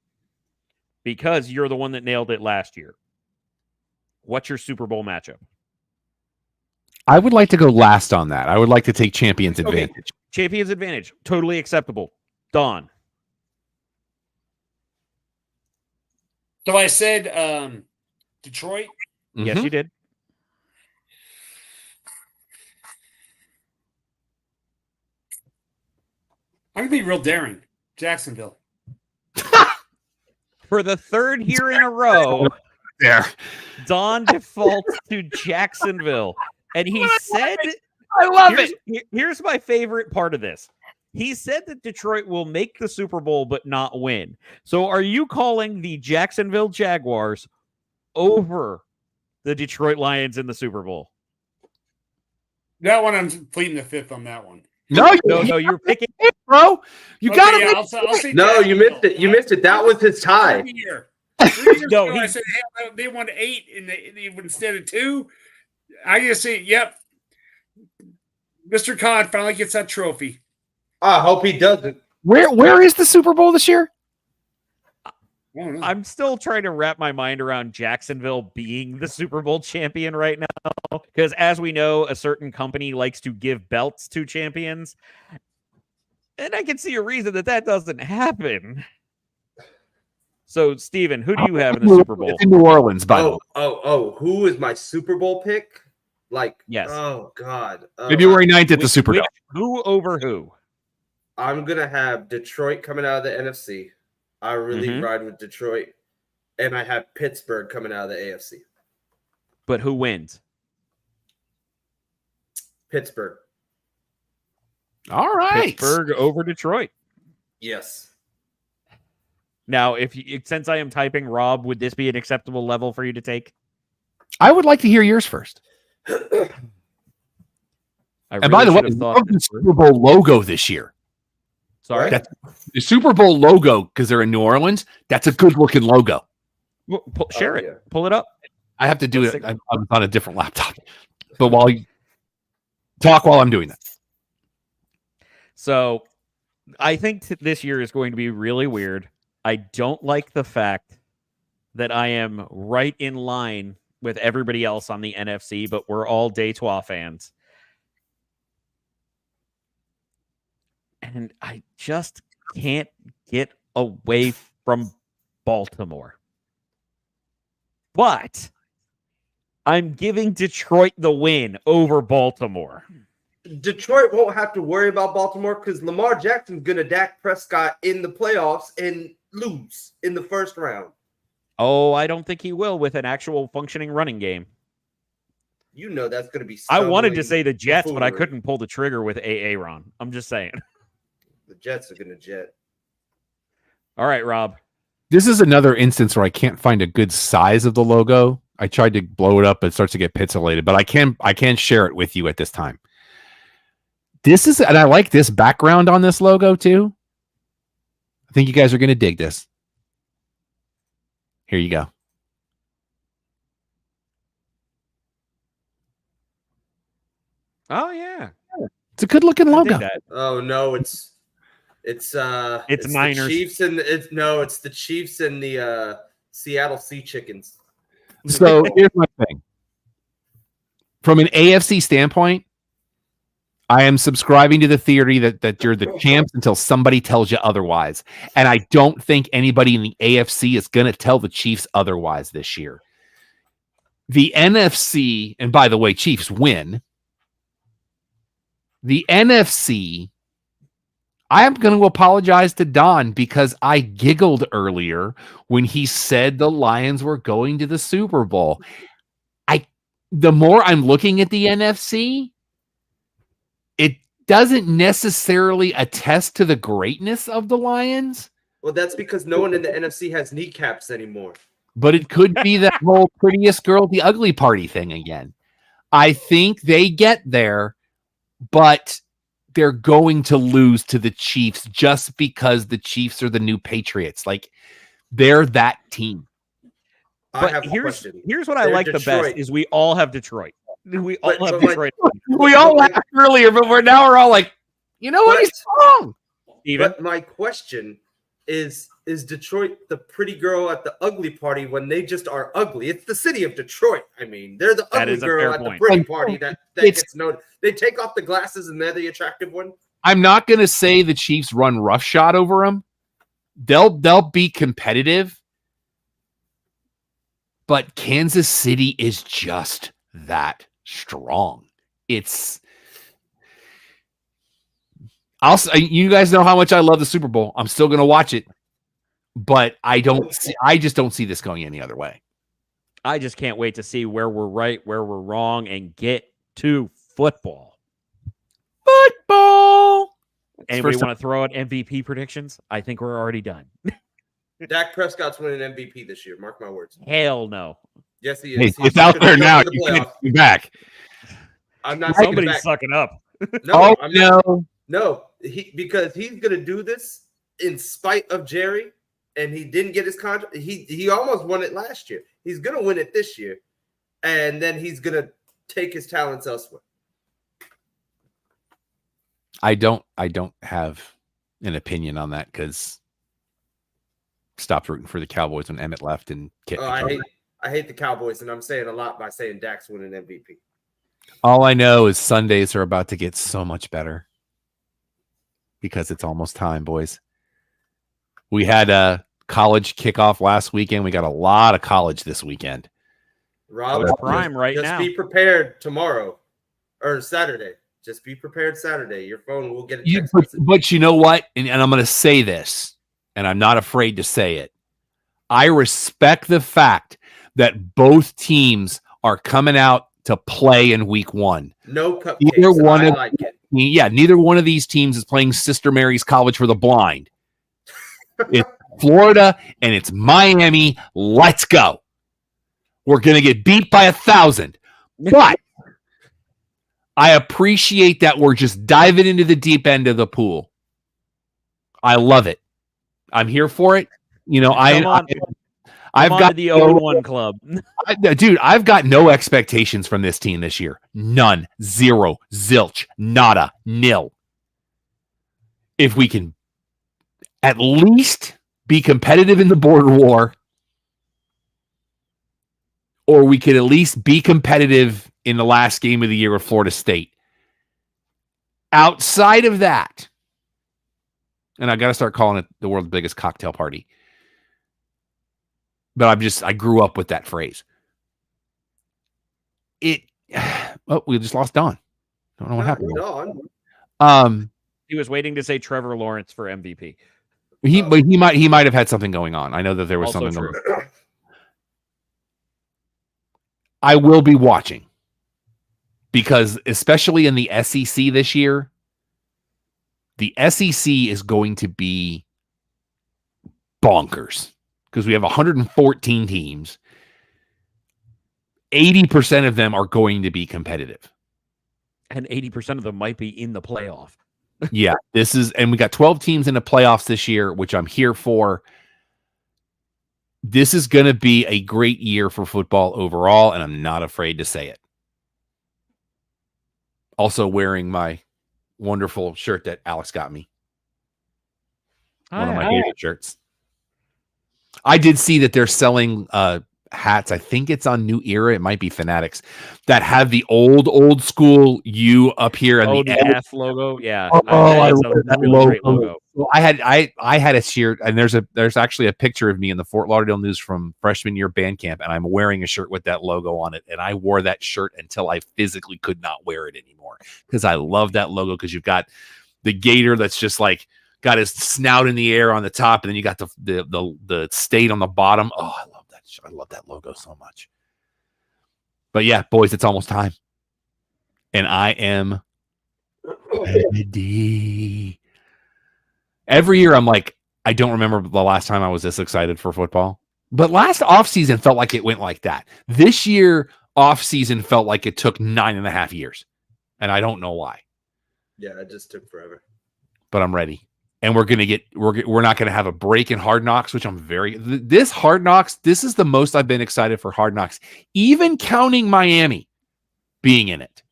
because you're the one that nailed it last year. What's your Super Bowl matchup? I would like to go last on that. I would like to take Champions Advantage. Champions Advantage. Totally acceptable. Don. So I said Detroit. Mm-hmm. Yes, you did. I'm going to be real daring. Jacksonville. For the 3rd year in a row, there, Don defaults to Jacksonville. And he said, I love it. Here's my favorite part of this. He said that Detroit will make the Super Bowl but not win. So are you calling the Jacksonville Jaguars over the Detroit Lions in the Super Bowl? That one, I'm pleading the 5th on that one. No, you're picking it, bro. You got to. I'll say no, you missed it. You missed it. That was his tie. 3 years ago, I said, hey, they won 8 and they instead of 2. I just say, yep. Mr. Khan finally gets that trophy. I hope he doesn't. Where is the Super Bowl this year? I'm still trying to wrap my mind around Jacksonville being the Super Bowl champion right now. Because as we know, a certain company likes to give belts to champions. And I can see a reason that doesn't happen. So, Steven, who do you have in the Super Bowl? It's in New Orleans, by the way. Who is my Super Bowl pick? Yes. Oh, God. February 9th at the Superdome. Who over who? I'm gonna have Detroit coming out of the NFC. I really ride with Detroit, and I have Pittsburgh coming out of the AFC. But who wins? Pittsburgh. All right. Pittsburgh over Detroit. Yes. Now, since I am typing, Rob, would this be an acceptable level for you to take? I would like to hear yours first. And by the way, love the Super Bowl logo this year. Sorry? The Super Bowl logo, because they're in New Orleans, that's a good-looking logo. Well, share it. Yeah. Pull it up. I have to do it. I'm on a different laptop. But while you talk while I'm doing that. So I think this year is going to be really weird. I don't like the fact that I am right in line with everybody else on the NFC, but we're all Detroit fans. And I just can't get away from Baltimore. But I'm giving Detroit the win over Baltimore. Detroit won't have to worry about Baltimore because Lamar Jackson's gonna Dak Prescott in the playoffs and lose in the first round. Oh, I don't think he will with an actual functioning running game. You know that's gonna be. I wanted to say the Jets, buffoonery. but I couldn't pull the trigger with Aaron. I'm just saying. The Jets are gonna jet. All right, Rob. This is another instance where I can't find a good size of the logo. I tried to blow it up, it starts to get pixelated, but I can share it with you at this time. This is, and I like this background on this logo too. I think you guys are going to dig this. Here you go. Oh yeah, it's a good looking logo. Oh no, it's Niners. The Chiefs and it's the Chiefs and the Seattle Sea Chickens. So here's my thing. From an AFC standpoint, I am subscribing to the theory that you're the champs until somebody tells you otherwise. And I don't think anybody in the AFC is going to tell the Chiefs otherwise this year. The NFC, and by the way, Chiefs win. The NFC, I am going to apologize to Don because I giggled earlier when he said the Lions were going to the Super Bowl. The more I'm looking at the NFC, it doesn't necessarily attest to the greatness of the Lions. Well, that's because no one in the NFC has kneecaps anymore. But it could be that whole prettiest girl at the ugly party thing again. I think they get there, but they're going to lose to the Chiefs just because the Chiefs are the new Patriots. Like, they're that team. But here's what I like the best is we all have Detroit. We all have Detroit. We all laughed earlier, but we're all like, you know what? He's wrong. But my question is Detroit the pretty girl at the ugly party when they just are ugly? It's the city of Detroit. I mean, they're the ugly girl at the pretty party that gets noticed. They take off the glasses and they're the attractive one. I'm not going to say the Chiefs run roughshod over them. They'll be competitive. But Kansas City is just that strong. You guys know how much I love the Super Bowl. I'm still going to watch it, but I just don't see this going any other way. I just can't wait to see where we're right, where we're wrong, and get to football. Anybody want to throw out MVP predictions? I think we're already done. Dak Prescott's winning MVP this year. Mark my words. Hell no. Yes, he is. Hey, it's out there now. You can't be back. I'm not. Somebody's sucking up. No, no. Because he's gonna do this in spite of Jerry, and he didn't get his contract. He almost won it last year. He's gonna win it this year, and then he's gonna take his talents elsewhere. I don't have an opinion on that because stopped rooting for the Cowboys when Emmett left and I hate the Cowboys, and I'm saying a lot by saying Dak's winning MVP. All I know is Sundays are about to get so much better because it's almost time, boys. We had a college kickoff last weekend. We got a lot of college this weekend. Rob, prime right now. Just be prepared tomorrow or Saturday. just be prepared Saturday. Your phone will get a text message. But you know what? And I'm going to say this, and I'm not afraid to say it. I respect the fact that both teams are coming out to play in week 1. No cupcakes. I like it. Yeah, neither one of these teams is playing Sister Mary's College for the Blind. It's Florida and it's Miami. Let's go. We're going to get beat by 1,000. But I appreciate that we're just diving into the deep end of the pool. I love it. I'm here for it. You know, I've got the 0-1 club. Dude, I've got no expectations from this team this year. None. Zero. Zilch. Nada. Nil. If we can at least be competitive in the border war, or we could at least be competitive in the last game of the year with Florida State. Outside of that, and I got to start calling it the world's biggest cocktail party. But I grew up with that phrase. We just lost Don. Don't know what happened. Don. He was waiting to say Trevor Lawrence for MVP. But he might have had something going on. I know that there was Also something true. going on. I will be watching because especially in the SEC this year, the SEC is going to be bonkers because we have 114 teams. 80% of them are going to be competitive. And 80% of them might be in the playoff. Yeah, and we got 12 teams in the playoffs this year, which I'm here for. This is going to be a great year for football overall, and I'm not afraid to say it. Also wearing my wonderful shirt that Alex got me. One of my favorite shirts. I did see that they're selling hats. I think it's on New Era. It might be Fanatics that have the old school U up here. And the F logo. Yeah. I love that really great logo. Well, I had a shirt, and there's actually a picture of me in the Fort Lauderdale News from freshman year band camp, and I'm wearing a shirt with that logo on it. And I wore that shirt until I physically could not wear it anymore because I love that logo. Because you've got the gator that's just like got his snout in the air on the top, and then you got the state on the bottom. Oh, I love that. I love that logo so much. But yeah, boys, it's almost time, and I am ready. Every year I'm like, I don't remember the last time I was this excited for football. But last offseason felt like it went like that. This year, offseason felt like it took 9.5 years. And I don't know why. Yeah, it just took forever. But I'm ready. And we're not going to have a break in Hard Knocks, which this Hard Knocks, this is the most I've been excited for Hard Knocks, even counting Miami being in it,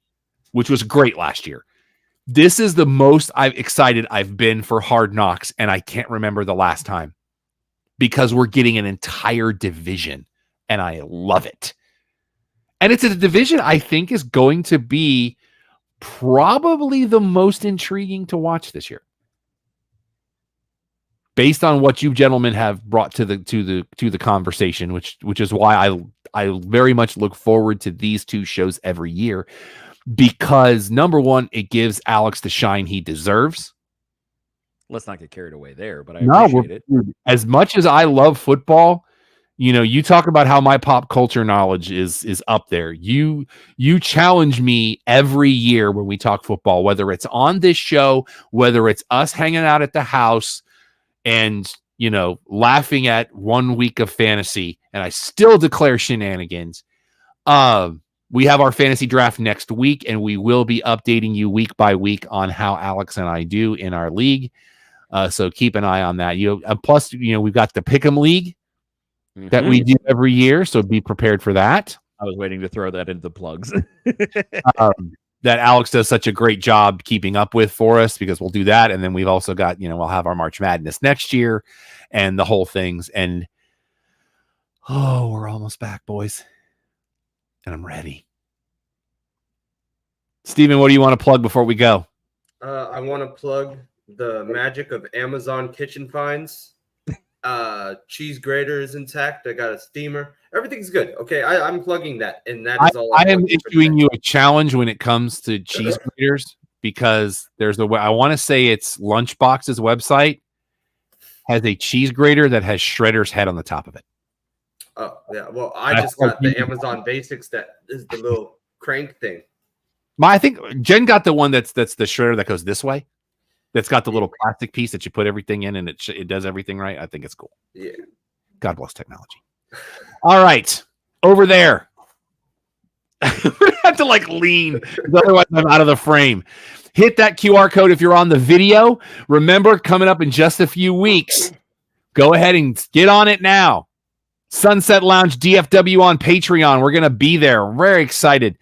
which was great last year. This is the most excited I've been for Hard Knocks, and I can't remember the last time because we're getting an entire division, and I love it. And it's a division I think is going to be probably the most intriguing to watch this year, based on what you gentlemen have brought to the conversation, which is why I very much look forward to these two shows every year. Because number one, it gives Alex the shine he deserves. Let's not get carried away there, but I appreciate it. As much as I love football, you talk about how my pop culture knowledge is up there. You challenge me every year when we talk football, whether it's on this show, whether it's us hanging out at the house and, laughing at 1 week of fantasy, and I still declare shenanigans. We have our fantasy draft next week, and we will be updating you week by week on how Alex and I do in our league. So keep an eye on that. Plus, we've got the Pick'em League that we do every year, so be prepared for that. I was waiting to throw that into the plugs. That Alex does such a great job keeping up with for us, because we'll do that, and then we've also got, we'll have our March Madness next year, and the whole things. And we're almost back, boys. And I'm ready. Steven, what do you want to plug before we go? I want to plug the magic of Amazon kitchen finds. Cheese grater is intact. I got a steamer. Everything's good. Okay, I'm plugging that, and that is all. I am issuing you a challenge when it comes to cheese graters, because there's I want to say it's Lunchbox's website has a cheese grater that has Shredder's head on the top of it. Oh yeah. Well, I just got the Amazon Basics that is the little crank thing. I think Jen got the one that's the shredder that goes this way. That's got the little plastic piece that you put everything in, and it does everything right. I think it's cool. Yeah. God bless technology. All right, over there. We have to lean, otherwise I'm out of the frame. Hit that QR code if you're on the video. Remember, coming up in just a few weeks, go ahead and get on it now. Sunset Lounge DFW on Patreon. We're going to be there. I'm very excited.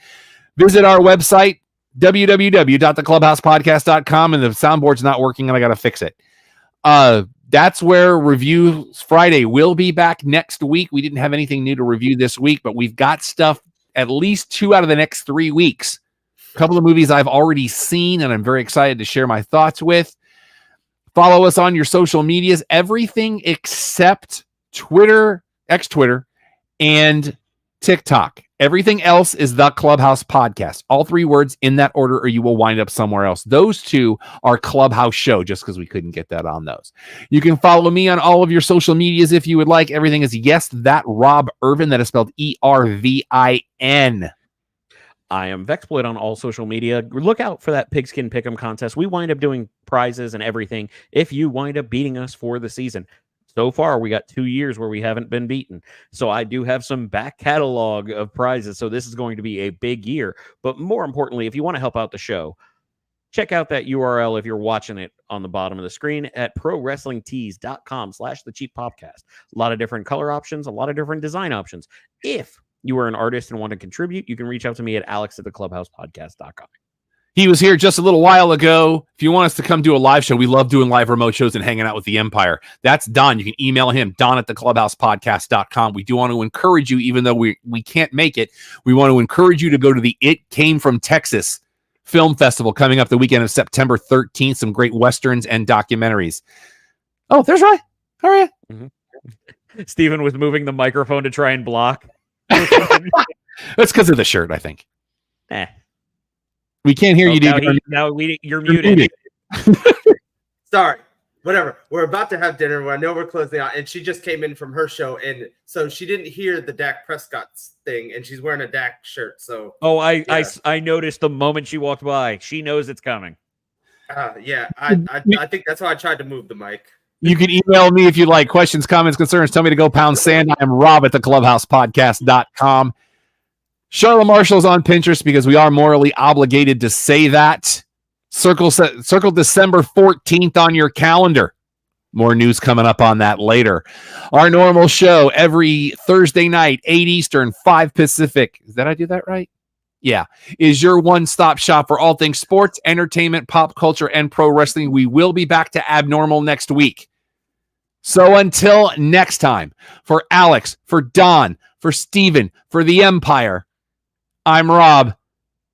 Visit our website, www.theclubhousepodcast.com, and the soundboard's not working, and I got to fix it. That's where Reviews Friday will be back next week. We didn't have anything new to review this week, but we've got stuff at least 2 out of the next 3 weeks. A couple of movies I've already seen, and I'm very excited to share my thoughts with. Follow us on your social medias, everything except Twitter, X-Twitter, and TikTok. Everything else is The Clubhouse Podcast. All 3 words in that order, or you will wind up somewhere else. Those 2 are Clubhouse Show, just because we couldn't get that on those. You can follow me on all of your social medias if you would like. Everything is Yes That Rob Irvin. That is spelled ERVIN. I am Vexploit on all social media. Look out for that Pigskin Pick'em contest. We wind up doing prizes and everything if you wind up beating us for the season. So far, we got 2 years where we haven't been beaten. So I do have some back catalog of prizes. So this is going to be a big year. But more importantly, if you want to help out the show, check out that URL if you're watching it on the bottom of the screen at prowrestlingtees.com/thecheappopcast. A lot of different color options, a lot of different design options. If you are an artist and want to contribute, you can reach out to me at alex@theclubhousepodcast.com. He was here just a little while ago. If you want us to come do a live show, we love doing live remote shows and hanging out with the Empire. That's Don. You can email him, don@theclubhousepodcast.com. We do want to encourage you, even though we can't make it, we want to encourage you to go to the It Came From Texas Film Festival coming up the weekend of September 13th. Some great Westerns and documentaries. Oh, there's Ryan. How are you? Mm-hmm. Steven was moving the microphone to try and block. That's because of the shirt, I think. We can't hear you. You're muted. Sorry. Whatever. We're about to have dinner. I know we're closing out, and she just came in from her show, and so she didn't hear the Dak Prescott thing, and she's wearing a Dak shirt. So I noticed the moment she walked by. She knows it's coming. Yeah. I think that's why I tried to move the mic. You can email me if you like questions, comments, concerns. Tell me to go pound sand. I am rob@theclubhousepodcast.com. Charlotte Marshall's on Pinterest because we are morally obligated to say that. Circle December 14th on your calendar. More news coming up on that later. Our normal show every Thursday night, 8 Eastern, 5 Pacific. Did I do that right? Yeah. Is your one-stop shop for all things sports, entertainment, pop culture, and pro wrestling. We will be back to abnormal next week. So until next time, for Alex, for Don, for Steven, for the Empire, I'm Rob.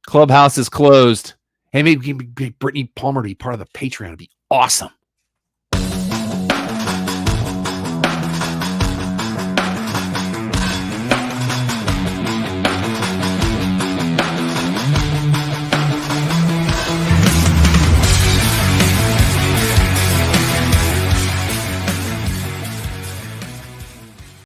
Clubhouse is closed. Hey, maybe Brittany Palmer to be part of the Patreon would be awesome.